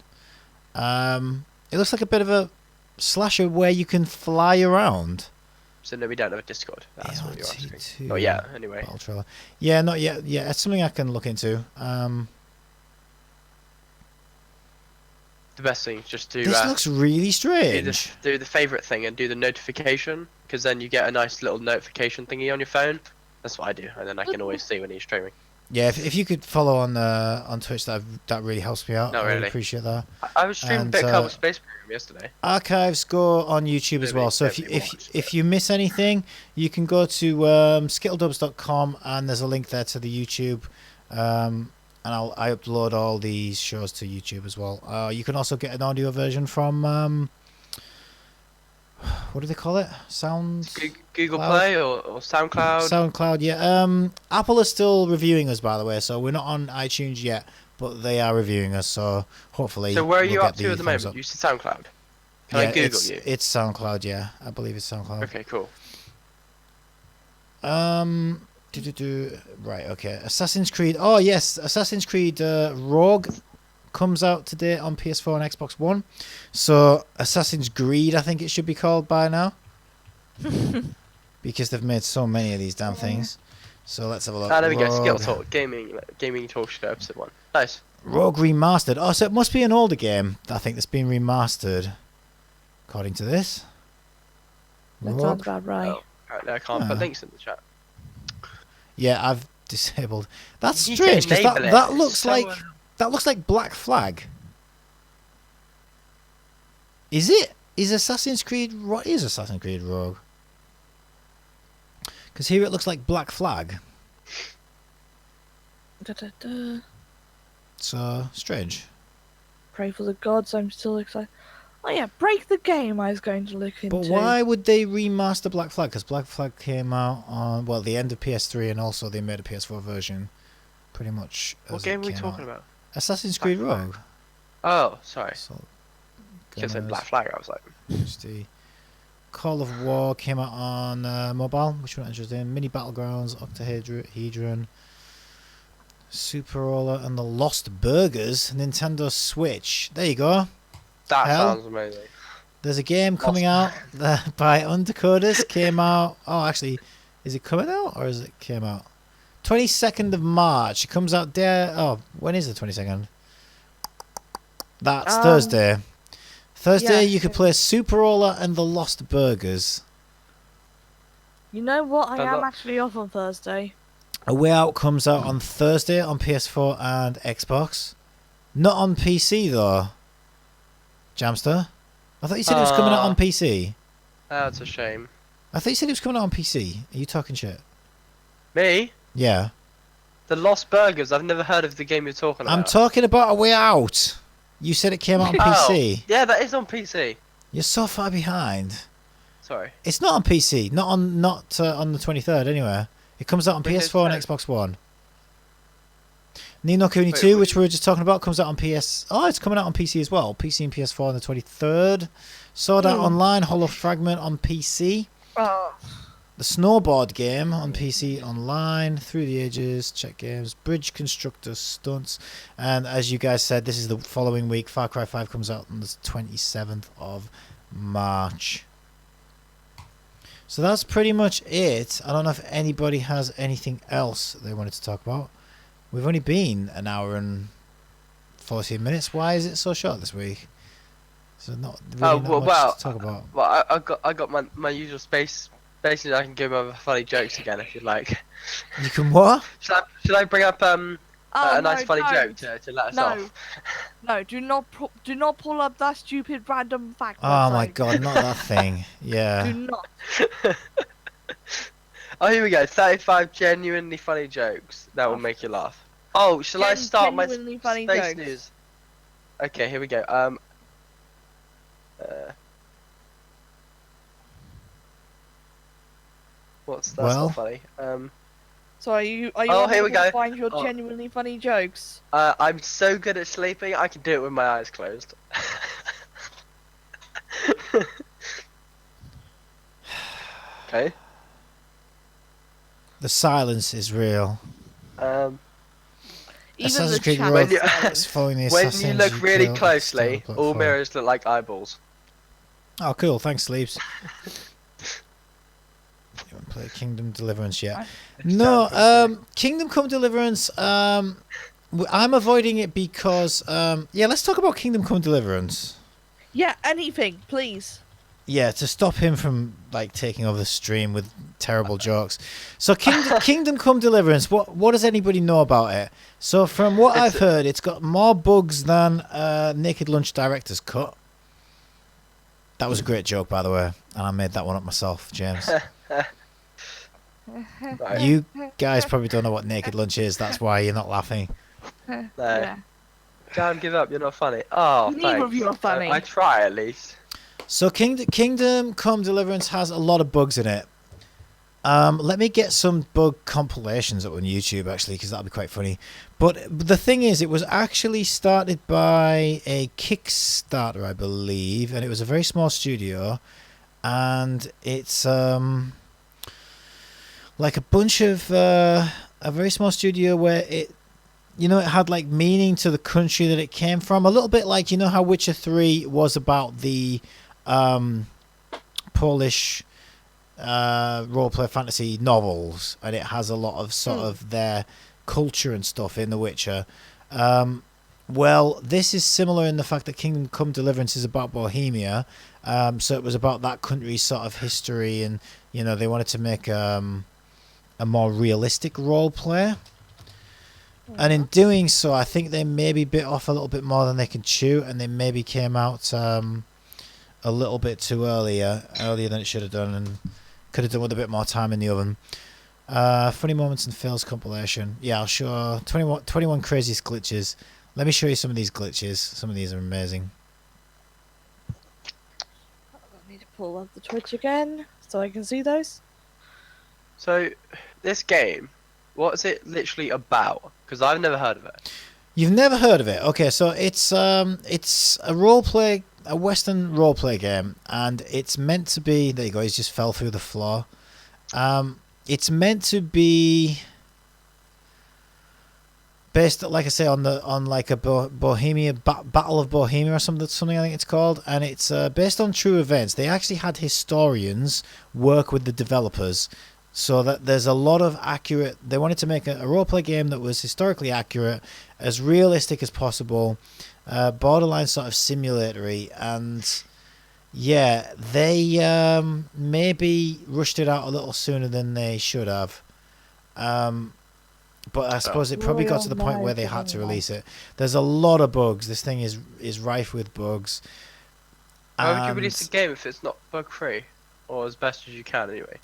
It looks like a bit of a slasher where you can fly around. So no, we don't have a Discord. That's what you're asking. ART2 Not yet, anyway. battle trailer. Yeah, not yet. Yeah, it's something I can look into. The best thing is just to This looks really strange. do the favorite thing and do the notification, because then you get a nice little notification thingy on your phone. That's what I do, and then I can always see when he's streaming. Yeah, if you could follow on Twitch, that really helps me out. No, I really really. appreciate that. I was streaming And, a bit of Kerbal Space Program yesterday. Archives go on YouTube as well. So if you miss anything, you can go to SkittleDubz.com and there's a link there to the YouTube. And I upload all these shows to YouTube as well. You can also get an audio version from what do they call it? Google Play or SoundCloud. SoundCloud, yeah. Apple is still reviewing us, by the way, so we're not on iTunes yet, but they are reviewing us, so hopefully. So where are we'll you get up to at the thumbs moment? up. You said SoundCloud. Can I Google you? It's SoundCloud, yeah. I believe it's SoundCloud. Okay, cool. Right, okay. Assassin's Creed. Oh yes, Assassin's Creed Rogue comes out today on PS4 and Xbox One. So Assassin's Greed, I think it should be called by now, because they've made so many of these damn things. So let's have a look. Ah, there we go. Rogue. SkittleTalk gaming talk show episode 1. Nice. Rogue remastered. Oh, so it must be an older game. I think that's been remastered, according to this. That Rogue. sounds about right. Oh, apparently I can't put links in the chat. Yeah, I've disabled. That's You strange can because enable that it. looks So, like Black Flag. Is it? Is Assassin's Creed? What is Assassin's Creed Rogue? Because here it looks like Black Flag. Da-da-da. So strange. Pray for the gods, I'm still excited. Oh yeah, Break the Game I was going to look into. But why would they remaster Black Flag? Because Black Flag came out on the end of PS3, and also they made a PS4 version. Pretty much. What game are we talking about? Assassin's Creed Rogue. Oh, sorry. So, Just said Black Flag. I was like, the Call of War came out on mobile, which we're not interested in. Mini Battlegrounds, Octahedron, Super Roller, and the Lost Burgers. Nintendo Switch. There you go. that Hell? sounds amazing. There's a game coming out by Undercoders. Came out. Oh, actually, is it coming out or is it came out? 22nd of March. It comes out there. Oh, when is the 22nd? That's Thursday. Thursday, yeah. you could play Super Roller and the Lost Burgers. You know what? I But am look- actually off on Thursday. A Way Out comes out on Thursday on PS4 and Xbox. Not on PC though. Jamster? I thought you said it was coming out on PC. That's a shame. I thought you said it was coming out on PC. Are you talking shit? Me? Yeah. The Lost Burgers. I've never heard of the game you're talking about. I'm talking about A Way Out. You said it came out on PC. Yeah, that is on PC. You're so far behind. Sorry. It's not on PC. Not on the 23rd anyway. It comes out on Windows PS4 and 10. Xbox One. Ni no Kuni Wait, 2, wait. which we were just talking about, comes out on PS. Oh, it's coming out on PC as well. PC and PS4 on the 23rd. Sword Art Online, Hollow Fragment on PC. Oh. The Snowboard game on PC Online. Through the Ages, Check Games, Bridge Constructor Stunts. And as you guys said, this is the following week. Far Cry 5 comes out on the 27th of March. So that's pretty much it. I don't know if anybody has anything else they wanted to talk about. We've only been an hour and 14 minutes. Why is it so short this week? So not really not much to talk about. Well, I got my usual space. Basically, I can give over funny jokes again if you'd like. You can what? Should I bring up a nice funny don't. joke to let us No. off? No, do not pull up that stupid random fact. Oh my website. god, not that thing. Yeah. Do not. Oh, here we go. 35 genuinely funny jokes that will make you laugh. Oh, shall I start my Genuinely funny space jokes. news? Okay, here we go. That's Well. not funny. So are you Oh, here we unable to go. find your Oh. genuinely funny jokes? I'm so good at sleeping, I can do it with my eyes closed. Okay. The silence is real. Even Assassin's the Creed chat Rogue is When silent. following the When you assassins look really killed closely, Star all Platform. mirrors look like eyeballs. Oh, cool. Thanks, Sleeves. You haven't played Kingdom Deliverance yet? No, Kingdom Come Deliverance. I'm avoiding it because yeah. Let's talk about Kingdom Come Deliverance. Yeah, anything, please. Yeah, to stop him from like taking over the stream with terrible jokes. So Kingdom Come Deliverance. What does anybody know about it? So from what I've heard, it's got more bugs than Naked Lunch Director's Cut. That was a great joke, by the way, and I made that one up myself, James. Right. You guys probably don't know what Naked Lunch is. That's why you're not laughing. No. Yeah. Don't give up, you're not funny. Oh, Neither thanks. of you are funny. I try at least. So Kingdom Come Deliverance has a lot of bugs in it. Let me get some bug compilations up on YouTube, actually, because that'll be quite funny. But the thing is, it was actually started by a Kickstarter, I believe, and it was a very small studio. And it's like a bunch of a very small studio where it had like meaning to the country that it came from. A little bit like, you know how Witcher 3 was about the Polish roleplay fantasy novels, and it has a lot of sort of their culture and stuff in The Witcher. Well, this is similar in the fact that Kingdom Come Deliverance is about Bohemia. So it was about that country's sort of history, and they wanted to make a more realistic role play. And in doing so, I think they maybe bit off a little bit more than they can chew, and they maybe came out a little bit too earlier than it should have done, and could have done with a bit more time in the oven. Funny moments and fails compilation. Yeah, I'll show 21 craziest glitches. Let me show you some of these glitches. Some of these are amazing. I need to pull up the Twitch again so I can see those. So, this game, what is it literally about? Because I've never heard of it. You've never heard of it? Okay, so it's a roleplay, a Western roleplay game, and it's meant to be. There you go. He's just fell through the floor. It's meant to be based, like I say, on like a Bohemia Battle of Bohemia or something I think it's called, and it's based on true events. They actually had historians work with the developers, so that there's a lot of accurate. They wanted to make a roleplay game that was historically accurate, as realistic as possible, borderline sort of simulatory, and yeah, they maybe rushed it out a little sooner than they should have. But I suppose it probably got to the point where they had to release it. There's a lot of bugs. This thing is rife with bugs. Why would you release a game if it's not bug free? Or as best as you can anyway?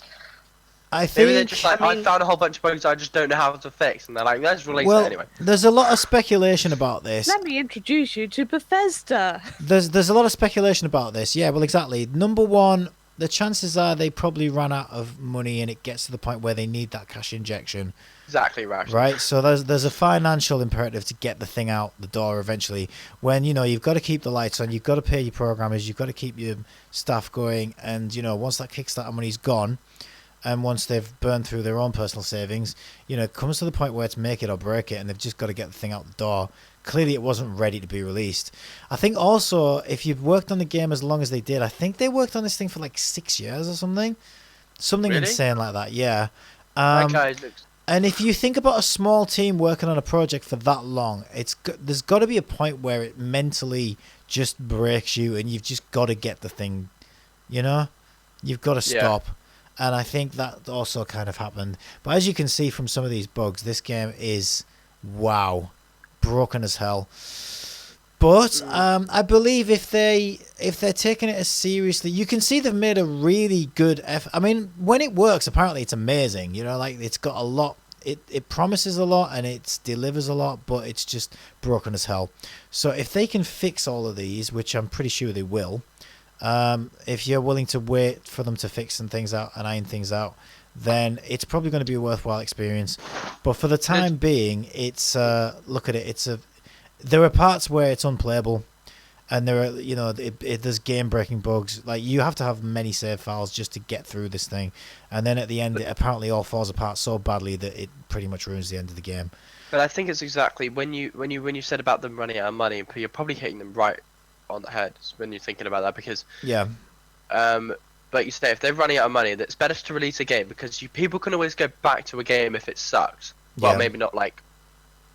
I think Maybe they're just like, I found a whole bunch of bugs I just don't know how to fix, and they're like, let's release it anyway. There's a lot of speculation about this. Let me introduce you to Bethesda. There's a lot of speculation about this. Yeah, well, exactly. Number one, the chances are they probably ran out of money, and it gets to the point where they need that cash injection. Exactly right. Right, so there's a financial imperative to get the thing out the door eventually. When you've got to keep the lights on, you've got to pay your programmers, you've got to keep your staff going, and once that Kickstarter money's gone, and once they've burned through their own personal savings, it comes to the point where it's make it or break it, and they've just got to get the thing out the door. Clearly, it wasn't ready to be released. I think also, if you've worked on the game as long as they did, I think they worked on this thing for like 6 years or something. Something Really? insane like that, yeah. That guy looks... And if you think about a small team working on a project for that long, there's got to be a point where it mentally just breaks you, and you've just got to get the thing, You've got to stop. Yeah. And I think that also kind of happened. But as you can see from some of these bugs, this game is, wow, broken as hell. But I believe if they're taking it as seriously, you can see they've made a really good effort. I mean, when it works, apparently it's amazing. Like it's got a lot. It promises a lot and it delivers a lot, but it's just broken as hell. So if they can fix all of these, which I'm pretty sure they will, if you're willing to wait for them to fix things out and iron things out, then it's probably going to be a worthwhile experience. But for the time being, it's look at it. There are parts where it's unplayable, and there are there's game breaking bugs. Like you have to have many save files just to get through this thing, and then at the end, it apparently all falls apart so badly that it pretty much ruins the end of the game. But I think it's exactly when you said about them running out of money, you're probably hitting them right on the head when you're thinking about that, because but you say if they're running out of money, it's better to release a game, because people can always go back to a game if it sucks. Well, maybe not like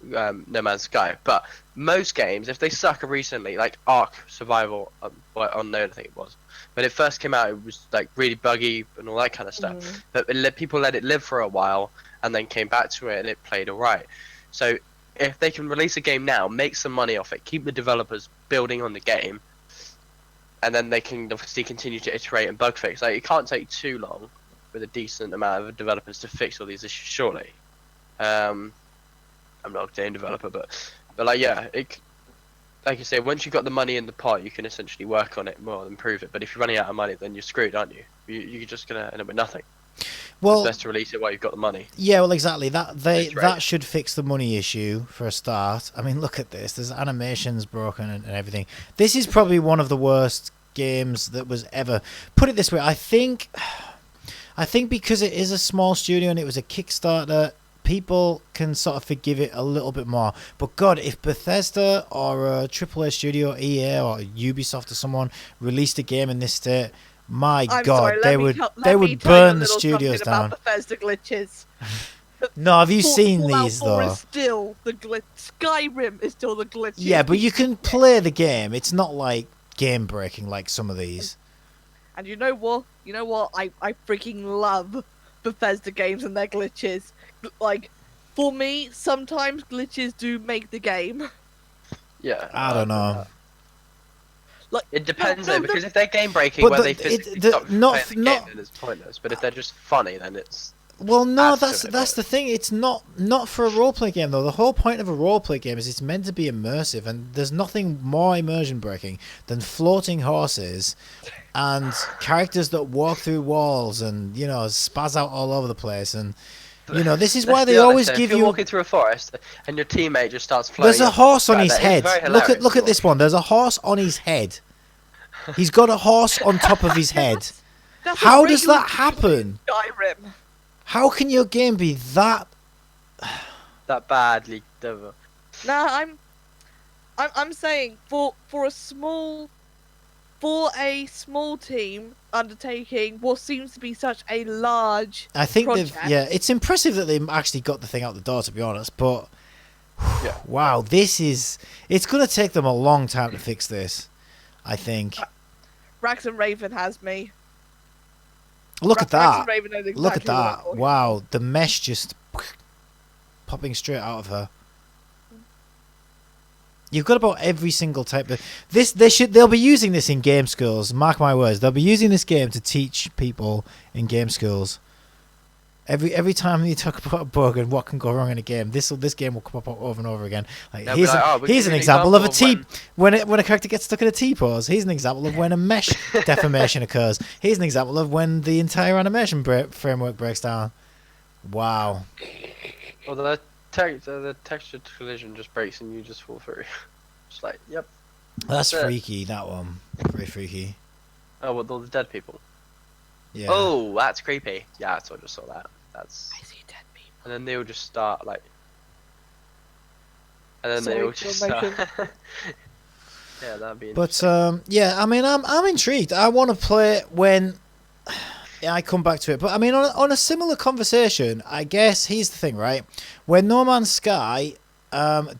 No Man's Sky, but most games, if they suck recently, like Ark Survival, Unknown I think it was, when it first came out, it was like really buggy and all that kind of stuff. But people let it live for a while and then came back to it and it played alright. So if they can release a game now, make some money off it, keep the developers building on the game, and then they can obviously continue to iterate and bug fix. Like, it can't take too long with a decent amount of developers to fix all these issues, surely. I'm not a game developer, but like, yeah, like you say, once you've got the money in the pot, you can essentially work on it more and improve it. But if you're running out of money, then you're screwed, aren't you? You're just gonna end up with nothing. Well, it's best to release it while you've got the money. Yeah, well, exactly. That should fix the money issue for a start. I mean, look at this. There's animations broken and everything. This is probably one of the worst games that was ever. Put it this way, I think because it is a small studio and it was a Kickstarter, people can sort of forgive it a little bit more. But God, if Bethesda or a AAA studio, EA or Ubisoft or someone released a game in this state, my God, they would burn the studios down. About Bethesda glitches. No, have you seen these though? Is still the glitch. Skyrim is still the glitch. Yeah, but you can play the game. It's not like game breaking like some of these. And you know what? I freaking love Bethesda games and their glitches. Like, for me, sometimes glitches do make the game. Yeah. I don't know. Like, it depends though, because if they're game breaking, where they physically stop playing the game, then it's pointless. But if they're just funny, then it's. Well, no, that's the thing. It's not for a roleplay game though. The whole point of a roleplay game is it's meant to be immersive, and there's nothing more immersion breaking than floating horses and characters that walk through walls and spaz out all over the place. And this is why they always give you. If you're walking through a forest and your teammate just starts floating. There's a horse on his head. Look at this one. There's a horse on his head. He's got a horse on top of his head. How does that happen? Skyrim. How can your game be that badly? Nah, I'm saying for a small team undertaking what seems to be such a large project. it's impressive that they actually got the thing out the door, to be honest, but wow, it's going to take them a long time to fix this, I think. Rax and Raven has me. Look at that. Exactly. Look at that. Wow, the mesh just popping straight out of her. You've got about every single type of this. They'll be using this in game schools. Mark my words. They'll be using this game to teach people in game schools. Every time you talk about a bug and what can go wrong in a game, this game will come up over and over again. Like, here's an example of a T when a character gets stuck in a T-pose. Here's an example of when a mesh deformation occurs. Here's an example of when the entire animation framework breaks down. Wow. Well, the texture collision just breaks and you just fall through. Just like, yep. That's freaky. That one, very freaky. Oh, with all the dead people. Yeah. Oh, that's creepy. Yeah, I just saw that. I see dead people. And then they all just start like. And then they all just start. Yeah, that'd be. But yeah, I mean, I'm intrigued. I want to play it when I come back to it. But I mean, on a similar conversation, I guess here's the thing, right? When No Man's Sky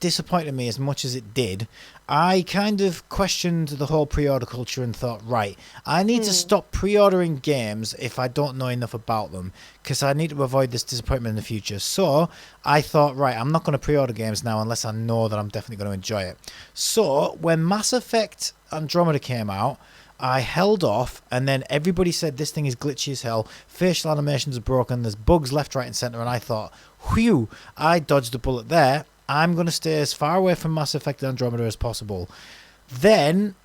disappointed me as much as it did, I kind of questioned the whole pre-order culture and thought, right, I need to stop pre-ordering games if I don't know enough about them, because I need to avoid this disappointment in the future. So I thought, right, I'm not going to pre-order games now unless I know that I'm definitely going to enjoy it. So when Mass Effect Andromeda came out, I held off, and then everybody said this thing is glitchy as hell, facial animations are broken, there's bugs left, right and centre, and I thought, whew, I dodged a bullet there. I'm going to stay as far away from Mass Effect Andromeda as possible. Then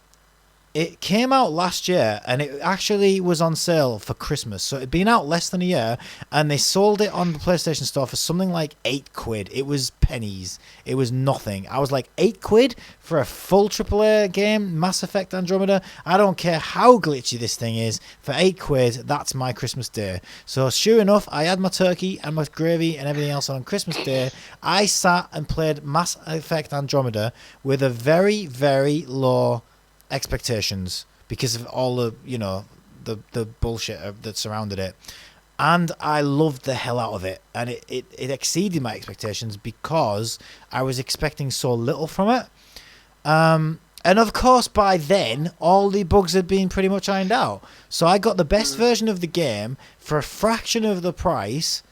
It came out last year, and it actually was on sale for Christmas. So it'd been out less than a year, and they sold it on the PlayStation Store for something like £8. It was pennies. It was nothing. I was like, £8 for a full AAA game, Mass Effect Andromeda? I don't care how glitchy this thing is. For £8, that's my Christmas Day. So sure enough, I had my turkey and my gravy and everything else on Christmas Day. I sat and played Mass Effect Andromeda with a very, very low expectations because of all the the bullshit that surrounded it, and I loved the hell out of it, and it exceeded my expectations because I was expecting so little from it, and of course by then all the bugs had been pretty much ironed out, so I got the best version of the game for a fraction of the price,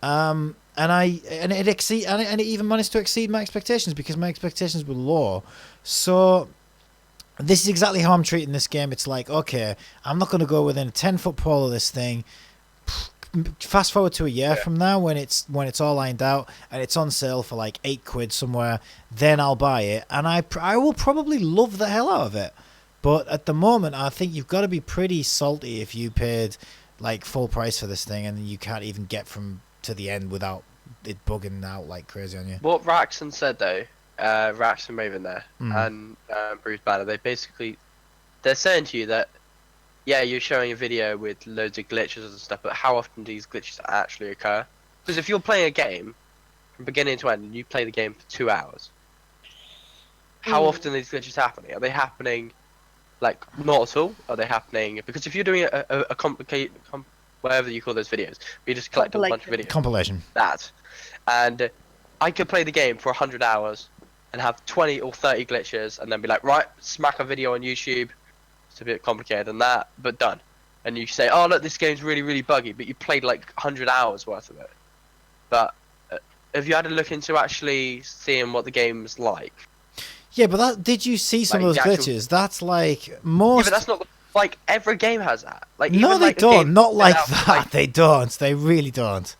and it even managed to exceed my expectations because my expectations were low. So this is exactly how I'm treating this game. It's like, okay, I'm not going to go within a 10-foot pole of this thing. Fast forward to a year from now when it's all lined out and it's on sale for like £8 somewhere, then I'll buy it, and I will probably love the hell out of it. But at the moment, I think you've got to be pretty salty if you paid like full price for this thing and you can't even get from to the end without it bugging out like crazy on you. What Raxon said though, Rax and Raven there, and Bruce Banner, they're saying to you that, yeah, you're showing a video with loads of glitches and stuff, but how often do these glitches actually occur? Because if you're playing a game from beginning to end and you play the game for 2 hours, how often are these glitches happening? Are they happening like not at all? Are they happening because if you're doing a complicated whatever you call those videos, you just collect a bunch of videos. Compilation. That, and I could play the game for 100 hours and have 20 or 30 glitches and then be like, right, smack a video on YouTube. It's a bit complicated than that, but done. And you say, oh look, this game's really, really buggy, but you played like 100 hours worth of it. But have you had a look into actually seeing what the game's like? Yeah, but did you see some of those glitches? That's like most... Yeah, but that's not... Like, every game has that. Like, no, even, they like, don't. Not like that. Like, they don't. They really don't.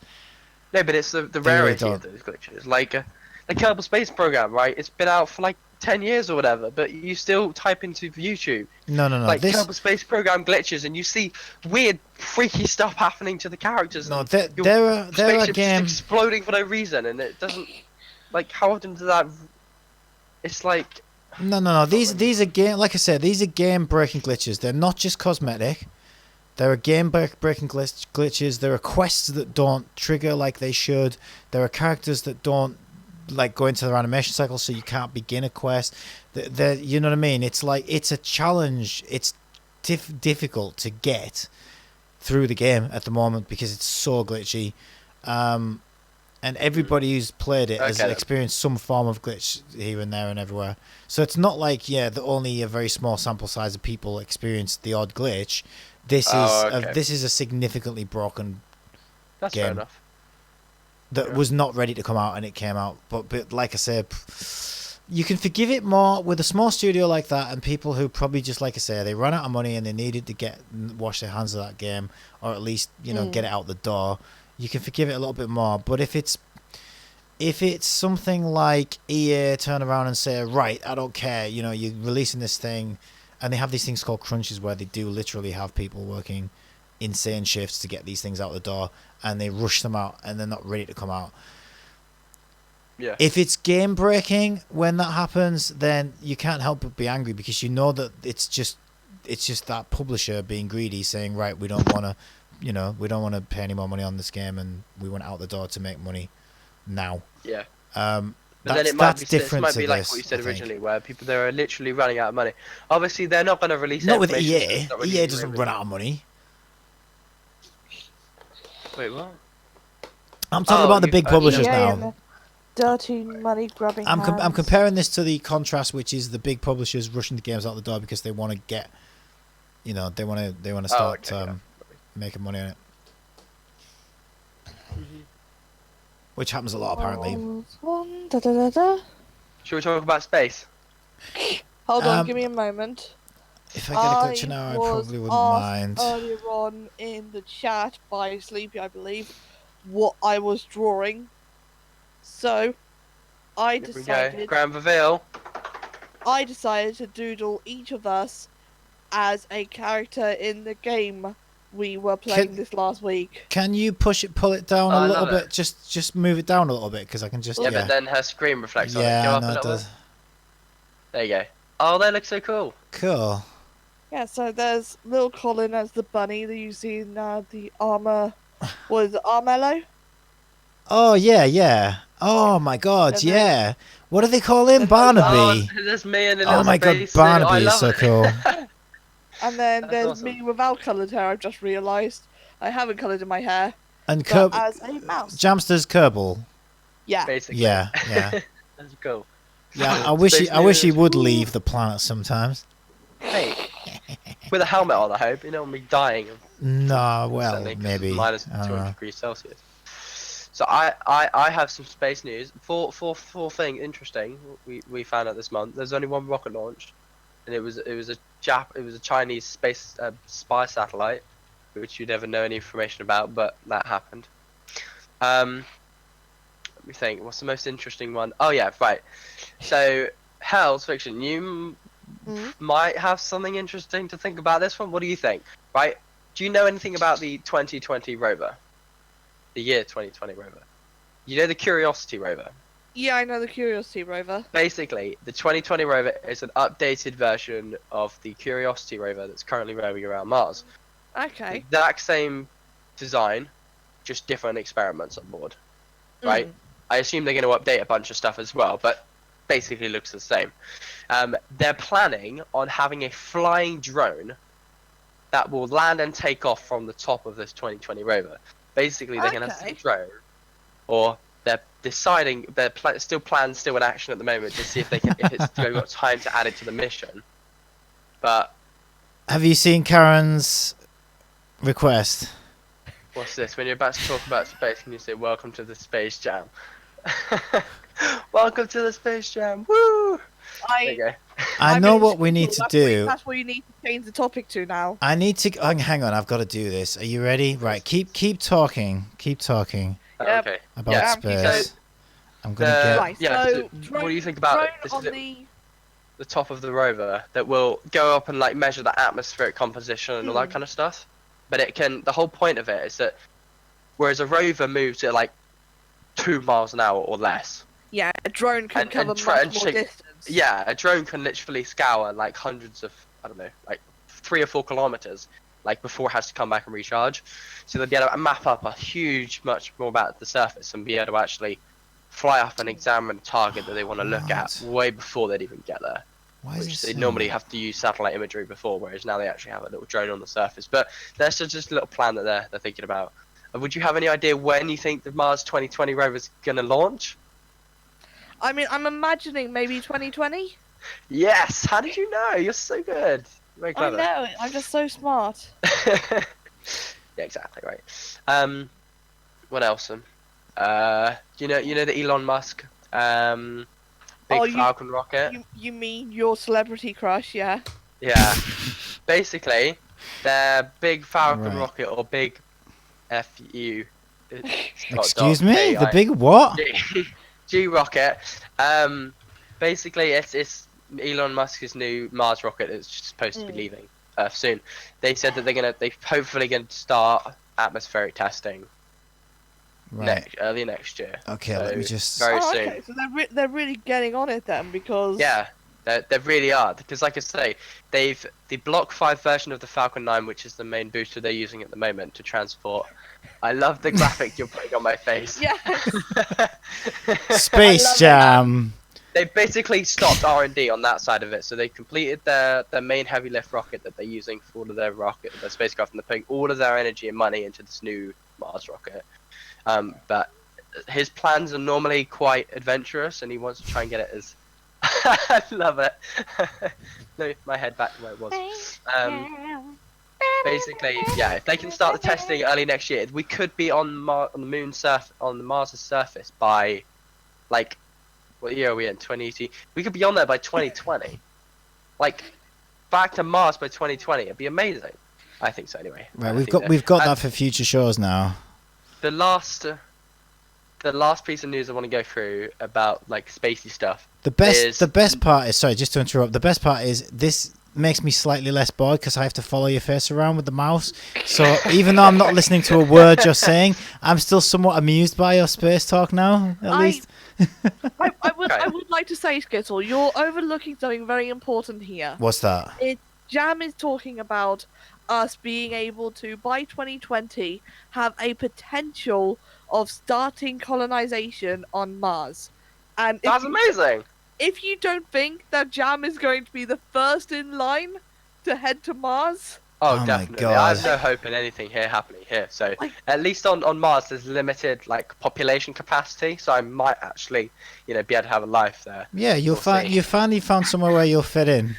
No, but it's the rarity really of those glitches. Like, the Kerbal Space Program, right? It's been out for like 10 years or whatever, but you still type into YouTube. No. Like, Kerbal Space Program glitches, and you see weird, freaky stuff happening to the characters. No, there are games exploding for no reason, and it doesn't. Like, how often does that? It's like. No. These are game. Like I said, these are game-breaking glitches. They're not just cosmetic. There are game-breaking glitches. There are quests that don't trigger like they should. There are characters that don't like go into their animation cycle, so you can't begin a quest. You know what I mean? It's like it's a challenge. It's difficult to get through the game at the moment because it's so glitchy. And everybody who's played it has experienced some form of glitch here and there and everywhere. So it's not like, only a very small sample size of people experience the odd glitch. This is a significantly broken That's game fair enough. that was not ready to come out, and it came out. But like I said, you can forgive it more with a small studio like that and people who probably just, like I say, they run out of money and they needed to wash their hands of that game, or at least get it out the door. You can forgive it a little bit more. But if it's something like EA turn around and say, right, I don't care, you're releasing this thing, and they have these things called crunches where they do literally have people working insane shifts to get these things out the door, and they rush them out and they're not ready to come out. Yeah. If it's game breaking when that happens, then you can't help but be angry because you know that it's just that publisher being greedy, saying, right, we don't want to. We don't want to pay any more money on this game, and we went out the door to make money now. Yeah. But then it might be like what you said originally, where people are literally running out of money. Obviously, they're not going to release. Not with EA. EA doesn't run out of money. Wait, what? I'm talking about the big publishers now. Dirty money grabbing. I'm comparing this to the contrast, which is the big publishers rushing the games out the door because they want to get, they want to start. Making money on it, which happens a lot apparently. Should we talk about space? Hold on, give me a moment. If I get a glitch now, I probably wouldn't mind. Earlier on in the chat by Sleepy, I believe, what I was drawing. So, I decided. Grand reveal. I decided to doodle each of us as a character in the game we were playing this last week. Can you pull it down a little bit? Just move it down a little bit, because I can just. Yeah, but then her screen reflects on it. Yeah, Go up no, a it little does. bit. There you go. Oh, they look so cool. Cool. Yeah, so there's Lil Colin as the bunny that you see in the armor. Was it Armello? Oh yeah. Oh my God, And then- yeah. What do they call him? and then- Barnaby. Oh, there's me and a Oh little my God, space suit. I Barnaby is love so it. cool. And then That's there's awesome. me without coloured hair. I've just realised I haven't coloured in my hair, And but as a mouse. Jamster's Kerbal. Yeah. Basically. Yeah. That's cool. Yeah, I wish he would leave the planet sometimes. Hey, with a helmet on, I hope. You know, me dying of No, well, certainly, 'cause maybe. it's minus I don't 200 know. degrees Celsius. So I have some space news. Four thing interesting we found out this month. There's only one rocket launched, and it was a Chinese space spy satellite, which you never know any information about, but that happened. Let me think. What's the most interesting one? Oh yeah, right. So HellsFiction, you might have something interesting to think about this one. What do you think? Right? Do you know anything about the 2020 rover? The year 2020 rover. You know the Curiosity rover? Yeah, I know the Curiosity rover. Basically, the 2020 rover is an updated version of the Curiosity rover that's currently roaming around Mars. Okay. Exact same design, just different experiments on board. Right? I assume they're going to update a bunch of stuff as well, but basically looks the same. They're planning on having a flying drone that will land and take off from the top of this 2020 rover. Basically, they're going to have a drone, or they're deciding plans still in action at the moment to see if they've got time to add it to the mission. But Have you seen Karen's request? what's this? When you're about to talk about space, can you say "Welcome to the Space Jam"? Welcome to the Space Jam! Woo! There you go. I know what we need to do. That's what you need to change the topic to now. I need to hang on. I've got to do this. Are you ready? Right. Keep talking. Keep talking Yep. Okay. about Yeah, space. I'm gonna the- get. Right, yeah, so so what do you think about drone this? on Is the the top of the rover that will go up and like measure the atmospheric composition and all that kind of stuff. But it can. The whole point of it is that whereas a rover moves at like 2 miles an hour or less. Yeah, a drone can And- cover and try- much and more shake- distance. Yeah, a drone can literally scour like hundreds of, I don't know, like 3 or 4 kilometers, like before it has to come back and recharge. So they'll be able to map up a huge, much more about the surface and be able to actually fly up and examine a target that they want to look at way before they'd even get there. Why is Which it they so- normally have to use satellite imagery before, whereas now they actually have a little drone on the surface. But that's just a little plan that they're thinking about. Would you have any idea when you think the Mars 2020 rover is going to launch? I mean, I'm imagining maybe 2020. Yes! How did you know? You're so good. Very I clever. know, I'm just so smart. Yeah, exactly right. What else? You know the Elon Musk big Falcon rocket? You mean your celebrity crush, yeah? Yeah. Basically, their big Falcon Right. rocket or big FU. Excuse me. The big what? G rocket. Basically, it's Elon Musk's new Mars rocket that's supposed to be leaving Earth soon. They said that they're hopefully going to start atmospheric testing Right. early next year. Okay. So Let me just. very Oh, soon. okay, so they're really getting on it then, because Yeah, they really are. Because like I say, the Block 5 version of the Falcon 9, which is the main booster they're using at the moment to transport. I love the graphic you're putting on my face. Yes. Space Jam. They basically stopped R&D on that side of it, so they completed their main heavy lift rocket that they're using for all of their spacecraft, and they're putting all of their energy and money into this new Mars rocket. But his plans are normally quite adventurous, and he wants to try and get it as. I love it. No, my head back to where it was. Basically, yeah, if they can start the testing early next year, we could be on the Mars's surface by, like, what year are we in? 2018. We could be on there by 2020. Like, back to Mars by 2020. It'd be amazing. I think so, anyway. Right. I We've think got so. that for future shows now. The last piece of news I want to go through about like spacey stuff. The best part is, sorry, just to interrupt. The best part is makes me slightly less bored because I have to follow your face around with the mouse. So even though I'm not listening to a word you're saying, I'm still somewhat amused by your space talk now, at least. I would like to say, Skittle, you're overlooking something very important here. What's that? Jam is talking about us being able to, by 2020, have a potential of starting colonization on Mars. And That's amazing. If you don't think that Jam is going to be the first in line to head to Mars... Oh, my definitely. God. I have no hope in anything happening here. So at least on Mars, there's limited population capacity. So I might actually, be able to have a life there. Yeah, you finally found somewhere where you'll fit in.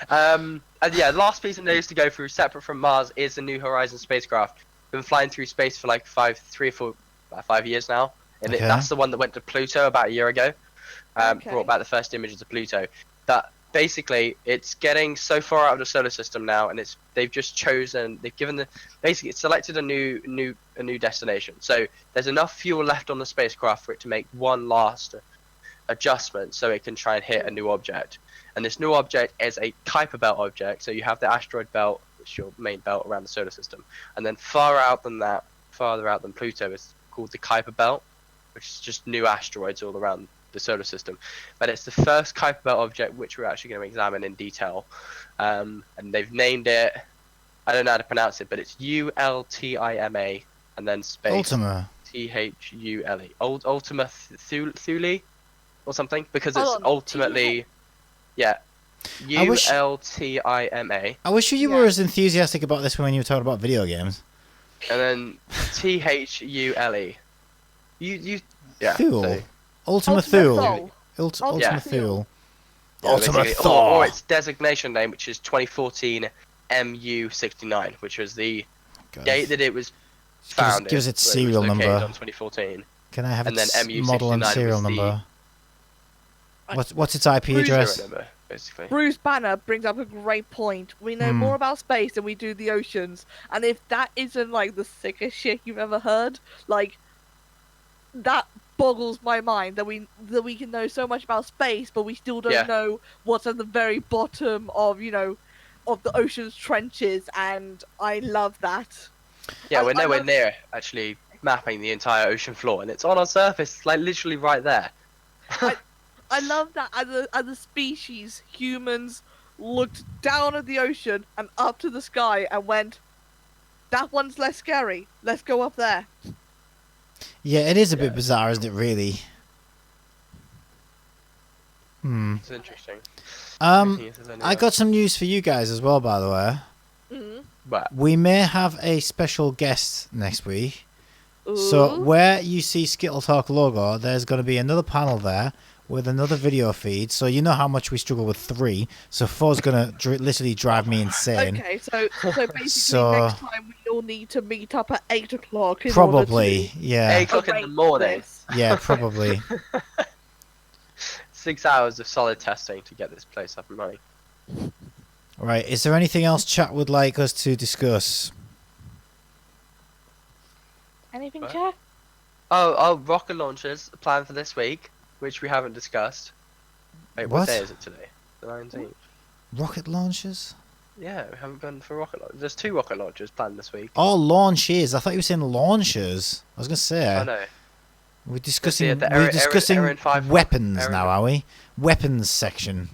And yeah, last piece of news to go through, separate from Mars, is the New Horizons spacecraft. Been flying through space for 5 years now, and that's the one that went to Pluto about a year ago. Brought back the first images of Pluto. That basically it's getting so far out of the solar system now, and they've selected a new destination. So there's enough fuel left on the spacecraft for it to make one last adjustment, so it can try and hit a new object. And this new object is a Kuiper belt object. So you have the asteroid belt, which is your main belt around the solar system, and then farther out than Pluto is called the Kuiper belt, which is just new asteroids all around the solar system. But it's the first Kuiper belt object which we're actually going to examine in detail, and they've named it, I don't know how to pronounce it, but it's ULTIMA and then space Ultima. THULE. Ultima Thule or something, because it's ultimately ULTIMA. I wish you were as enthusiastic about this when you were talking about video games. And then THULE. Thule. So, Ultima Thule. Ultima Thule. Ultima Thor. Or its designation name, which is 2014 MU69, which was the date that it was founded. Gives its serial number. On 2014. Can I have and its then MU69 model and serial number? What's its IP address? Number, basically. Bruce Banner brings up a great point. We know more about space than we do the oceans, and if that isn't the sickest shit you've ever heard, that boggles my mind that we can know so much about space, but we still don't know what's at the very bottom of of the ocean's trenches, and I love that. Yeah, we're nowhere near actually mapping the entire ocean floor, and it's on our surface, literally right there. I love that as a species, humans looked down at the ocean and up to the sky and went, that one's less scary. Let's go up there. Yeah, it is a bit bizarre, isn't it, really? It's interesting. I got some news for you guys as well, by the way. Mm-hmm. We may have a special guest next week. Ooh. So where you see SkittleTalk logo, there's going to be another panel there with another video feed. So you know how much we struggle with 3. So 4's going to literally drive me insane. Okay, so basically next time we all need to meet up at 8 o'clock. Probably, yeah. 8 o'clock in the morning. Yeah, probably. 6 hours of solid testing to get this place up and running. Right, is there anything else chat would like us to discuss? Anything, Jack? Oh, rocket launchers planned for this week, which we haven't discussed. Wait, what day is it today? The 19th. Rocket launchers? Yeah, we haven't gone for rocket launchers. There's 2 rocket launchers planned this week. Oh, launches. I thought you were saying launchers. I was going to say. Oh, no. We're discussing, Aaron 5 weapons now, are we? Weapons section.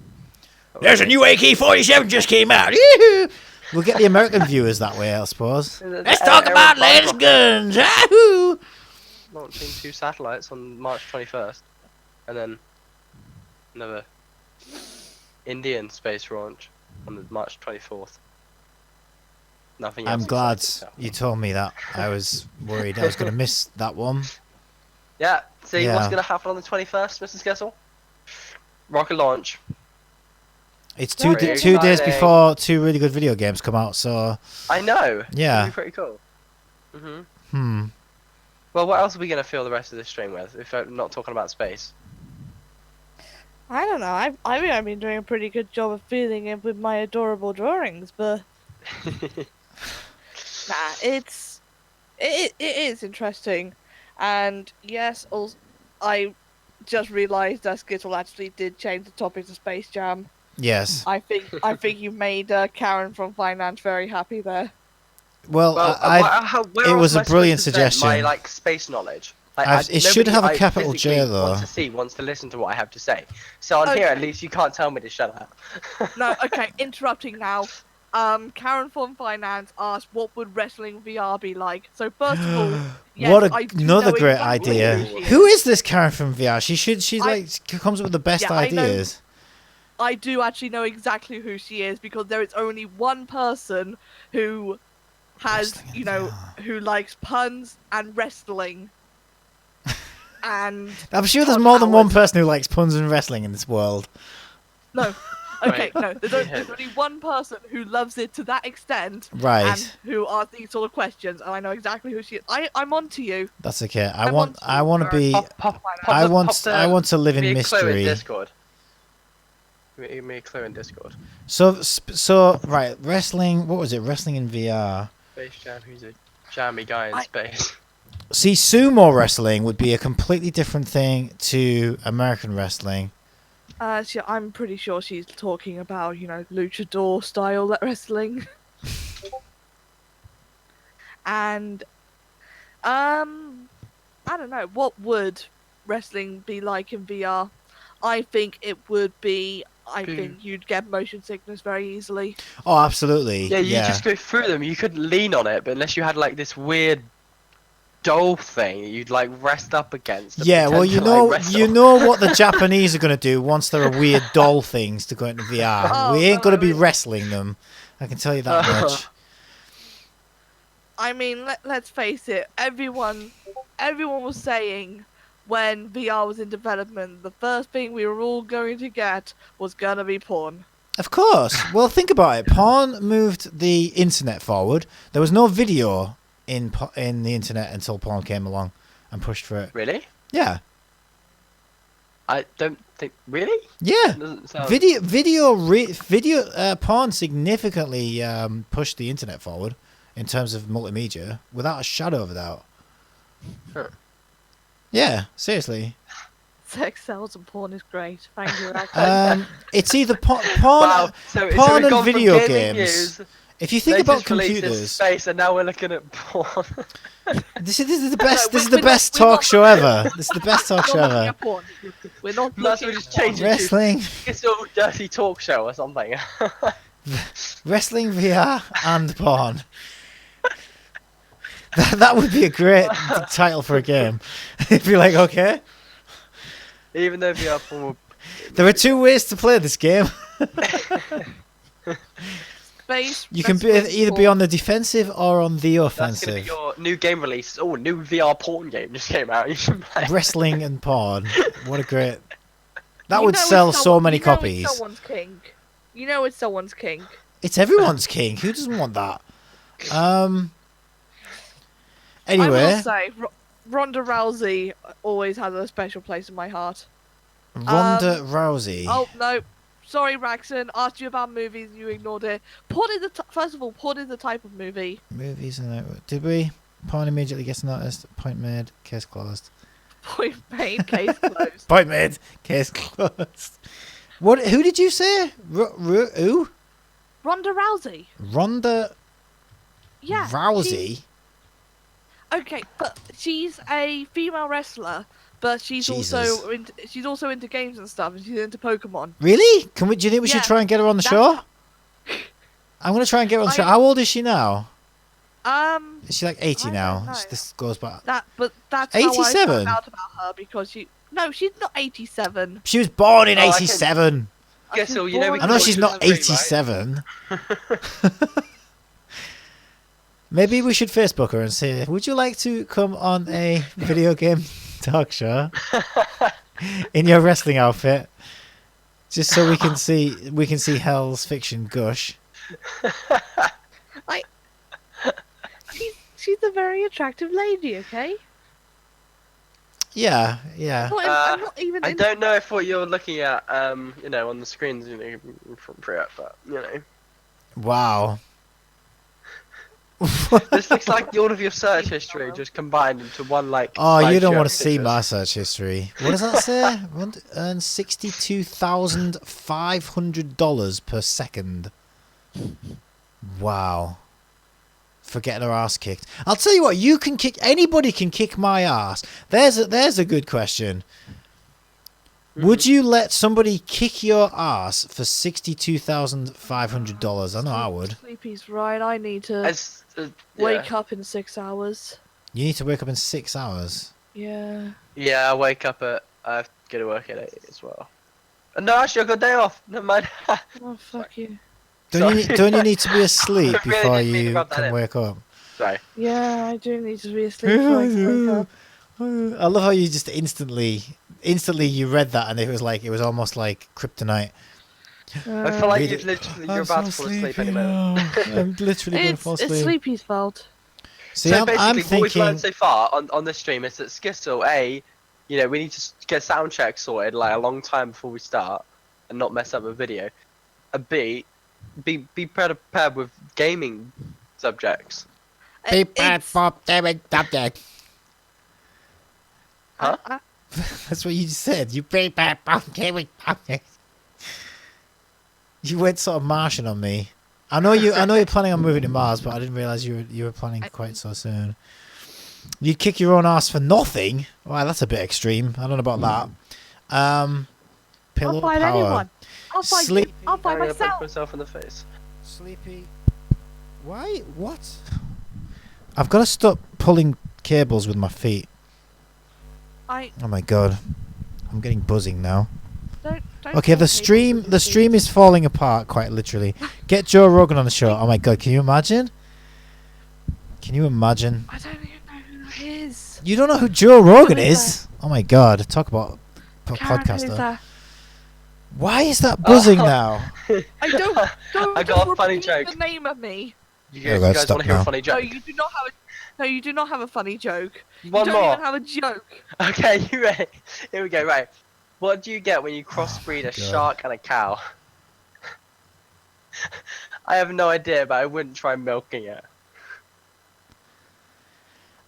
There's a new AK-47 just came out. Yoo-hoo! We'll get the American viewers that way, I suppose. Let's talk about latest guns. Yahoo! Launching 2 satellites on March 21st. And then another Indian space launch on March 24th. Nothing else. I'm glad you told me that. I was worried I was going to miss that one. Yeah, see what's going to happen on the 21st, Mr. Skessel? Rocket launch. It's 2 days before 2 really good video games come out, so... I know. Yeah. It'll be pretty cool. Well, what else are we going to fill the rest of this stream with, if I'm not talking about space? I don't know. I think I've been doing a pretty good job of filling it with my adorable drawings, but... Nah, it is interesting. And yes, also, I just realised that Skittle actually did change the topic to Space Jam. Yes. I think you made Karen from finance very happy there. Well, Well, where it else was am a I brilliant supposed to vent suggestion. my space knowledge. It should Nobody have a I capital physically J though. wants to listen to what I have to say. So on here, at Okay. least you can't tell me to shut up. No, okay, interrupting now. Karen from finance asked, "What would wrestling VR be like?" So first of all, yes, What I do another know great exactly idea. who she Who is this Karen from VR? She's I- like comes up with the best Yeah, I know. ideas. I do actually know exactly who she is because there is only one person who has, Wrestling in you know, VR. who likes puns and wrestling. And I'm sure there's Todd more than one Howard. person who likes puns and wrestling in this world. No. Okay, Right. no. There's only one person who loves it to that extent Right. and who asks these sort of questions, and I know exactly who she is. I'm on to you. That's okay. I I'm want to be. I want to live in Give me a clue in mystery. Discord. Give me a clue in Discord. So right, wrestling. What was it? Wrestling in VR. Space Jam, who's a jammy guy in space? See, sumo wrestling would be a completely different thing to American wrestling. I'm pretty sure she's talking about, luchador style wrestling. And, I don't know, what would wrestling be like in VR? I think it would be, I think you'd get motion sickness very easily. Oh, absolutely. Yeah, you just go through them. You couldn't lean on it, but unless you had like this weird doll thing, you'd like rest up against. And Yeah, well, pretend you to, know, like, wrestle. you know what the Japanese are gonna do once there are weird doll things to go into VR. Oh, We ain't no, gonna I be mean- wrestling them. I can tell you that much. I mean, let's face it, everyone was saying when VR was in development, the first thing we were all going to get was gonna be porn. Of course. Well, think about it. Porn moved the internet forward. There was no video in the internet until porn came along and pushed for it. Really? Yeah. I don't think. Really? Yeah. Doesn't sound. Video porn significantly pushed the internet forward in terms of multimedia, without a shadow of a doubt. Huh. Yeah, seriously. Sex sells and porn is great. Thank you, Raxo. It's either porn Wow. So porn we've and gone from video gaming games. news, If you think they about just released this computers, space, and now we're looking at porn. this is the best. No, This is we're the not- best we're talk not show ever. This is the best talk show We're not looking ever. at porn. We're not Might as looking well at just porn. change it. Wrestling, It's all dirty talk show or something. wrestling VR and porn. That would be a great title for a game. It'd be like, okay, Even though VR porn will there are two ways to play this game. Space, You can wrestling, either be porn. on the defensive or on the That's gonna be offensive. your new game release. Oh, new VR porn game just came out. You should play. Wrestling and porn. What a great. That You would know it's sell so someone- many you know copies. It's someone's king. You know it's someone's king. It's everyone's king. Who doesn't want that? I Anyway, will say, Ronda Rousey always has a special place in my heart. Ronda Rousey. Oh no, sorry, Raxon. Asked you about movies, you ignored it. Porn is first of all, porn is a type of movie. Movies and did we? Porn immediately gets noticed. Point made. Case closed. Point made, case closed. Point made. Case closed. What? Who did you say? Who? Ronda Rousey. Ronda Yeah. Rousey. Okay, but she's a female wrestler, but she's also into games and stuff, and she's into Pokemon. Really? Can we? Do you think we should Yeah, try and get her on the that's show? I'm gonna try and get her on the show. How old is she now? Is she like 80 I now? don't know. This goes back. That's 87? how I found out about her because she's not 87. She was born in Oh, I can- 87. Guess so. You know we I can know watch she's it not for free, right? 87. Maybe we should Facebook her and say, "Would you like to come on a video game talk show in your wrestling outfit, just so we can see Hell's Fiction gush?" She's a very attractive lady, okay? Yeah, yeah. I'm not even. I don't know if what you're looking at, on the screens, from pre-up, but Wow. This looks like all of your search history just combined into one like. Oh, you don't slideshow want of to see pictures. my search history. What does that say? Earn $62,500 per second. Wow. For getting her ass kicked. I'll tell you what, you can kick. Anybody can kick my ass. There's a good question. Would you let somebody kick your ass for $62,500? I know I would. Sleepy's right. I need to Yeah. wake up in 6 hours. You need to wake up in 6 hours. Yeah. Yeah, I wake up at. I have to go to work at 8 as well. No, actually, I got a day off. Never mind. Oh, fuck you. Don't you need to be asleep I really before didn't mean to you rub that can in. wake up? Sorry. Yeah, I do need to be asleep before I can wake up. I love how you just instantly you read that and it was almost like kryptonite. I feel like Read you're it. about to fall asleep any minute. I'm literally going to fall It's asleep. Sleepy's fault. See, So I'm basically, what we've learned thinking. so far on this stream is that Skittle, we need to get sound check sorted like a long time before we start, and not mess up the video. And B, be prepared with gaming subjects. It's- Huh? That's what you said. You You went sort of Martian on me. I know you're planning on moving to Mars, but I didn't realize you were planning quite so soon. You'd kick your own ass for nothing. Wow, that's a bit extreme. I don't know about that. Pillow I'll fight power. anyone. I'll fight Sleep. you. I'll fight I'm gonna punch myself. myself in the face. Sleepy. Why? What? I've got to stop pulling cables with my feet. I Oh my god. I'm getting buzzing now. don't. Okay, the stream is falling apart quite literally. Get Joe Rogan on the show. Oh my god, can you imagine? Can you imagine? I don't even know who that is. You don't know who Joe Rogan Who is is? Oh my god, talk about Karen, who's podcaster. that? Why is that buzzing Oh. now? I don't. I just got a funny repeat joke. The name of me. You Oh, guys, God, want to hear stop a funny No, joke? you do not have a. No, you do not have a funny joke. One you don't more. even have a joke. Okay, you ready? Here we go. Right. What do you get when you crossbreed a God. shark and a cow? I have no idea, but I wouldn't try milking it.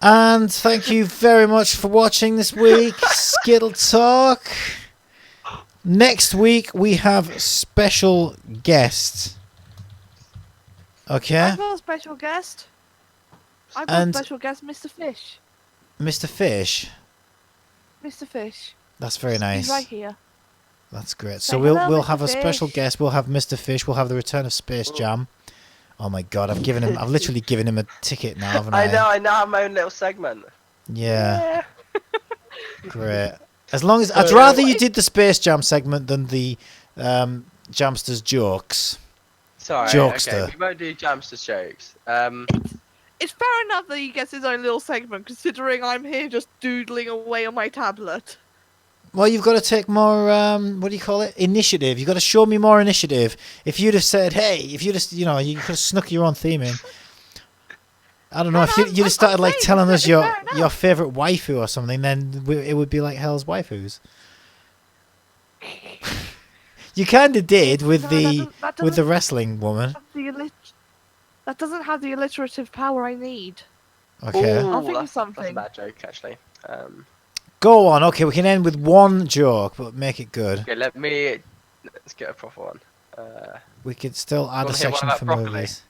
And thank you very much for watching this week. SkittleTalk. Next week we have special guests. Okay, I've got a special guest. I've got And- a special guest, Mr. Fish. Mr. Fish. Mr. Fish. That's very He's nice. right here. That's great. Say So we'll hello, Mr. have a special Fish. guest. We'll have Mr. Fish. We'll have the return of Space Jam. Oh my god, I've literally given him a ticket now, haven't I? I now have my own little segment. Yeah, great. As long as I'd rather you did the Space Jam segment than the Jamster's jokes. Sorry. Jokester. Okay, we won't do Jamster jokes. It's fair enough that he gets his own little segment, considering I'm here just doodling away on my tablet. Well, you've got to take more, what do you call it? Initiative. You've got to show me more initiative. If you'd have said, hey, if you just, you could have snuck your own theme in. I don't know, if you'd have started like saying, telling us it's your fair enough. your favourite waifu or something, then it would be like Hell's Waifus. You kind of did with No, the that with the doesn't wrestling woman. have that doesn't have the alliterative power I need. Okay. I'll think of That's a something. bad joke, actually. Go on. Okay, we can end with one joke, but make it good. Okay, let's get a proper one. We could still add a wanna hear one section about for broccoli? movies.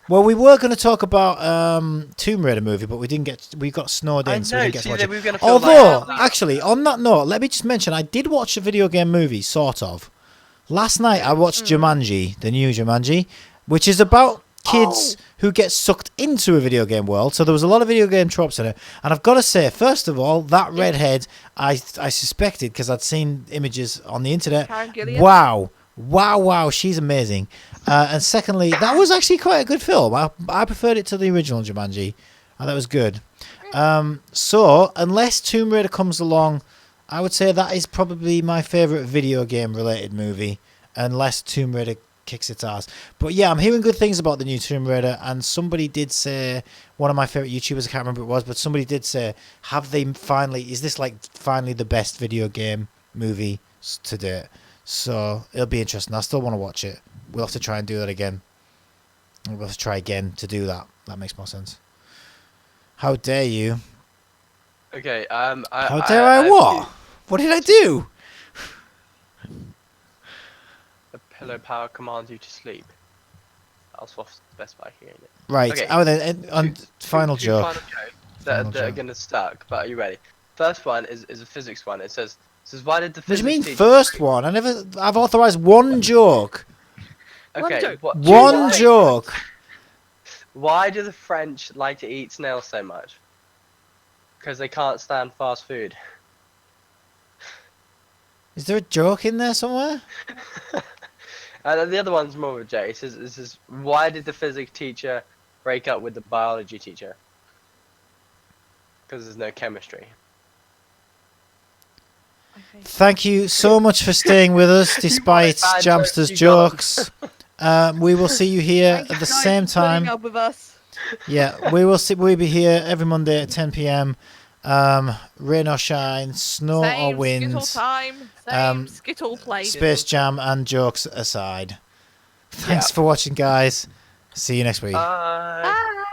Well, we were going to talk about Tomb Raider movie, but we got snowed in, so we didn't get to watch it. we were gonna feel Although, like, actually, on that note, let me just mention I did watch a video game movie, sort of. Last night I watched Jumanji, the new Jumanji, which is about kids who get sucked into a video game world. So there was a lot of video game tropes in it. And I've got to say, first of all, that redhead, I suspected because I'd seen images on the internet. Karen Gillian? Wow, she's amazing. And secondly, that was actually quite a good film. I preferred it to the original Jumanji. And that was good. So, unless Tomb Raider comes along, I would say that is probably my favourite video game related movie. Unless Tomb Raider kicks its ass. But yeah, I'm hearing good things about the new Tomb Raider, and somebody did say, one of my favourite YouTubers, I can't remember who it was, but somebody did say, is this like finally the best video game movie to date? So it'll be interesting. I still want to watch it. We'll have to try and do that again. We'll have to try again to do that. That makes more sense. How dare you? Okay. How dare I what? What did I do? The pillow power commands you to sleep. I'll specify here. Right. Okay. Oh, then on final Two joke. final jokes that are gonna stuck. But are you ready? First one is a physics one. It says why did the What do you physics mean teacher first one? I've authorized one joke. One Okay. joke. One joke. Why do the French like to eat snails so much? Because they can't stand fast food. Is there a joke in there somewhere? And then the other one's more of a joke. It says, why did the physics teacher break up with the biology teacher? Because there's no chemistry. Thank you so much for staying with us despite bad Jamster's jokes, jokes. We will see you here Thank at the you guys same for putting time. up with us. Yeah, we'll be here every Monday at 10 p.m. Rain or shine, snow or Same wind, Skittle time. Same Skittle place. Space Jam and jokes aside. Thanks for watching, guys. See you next week. Bye. Bye.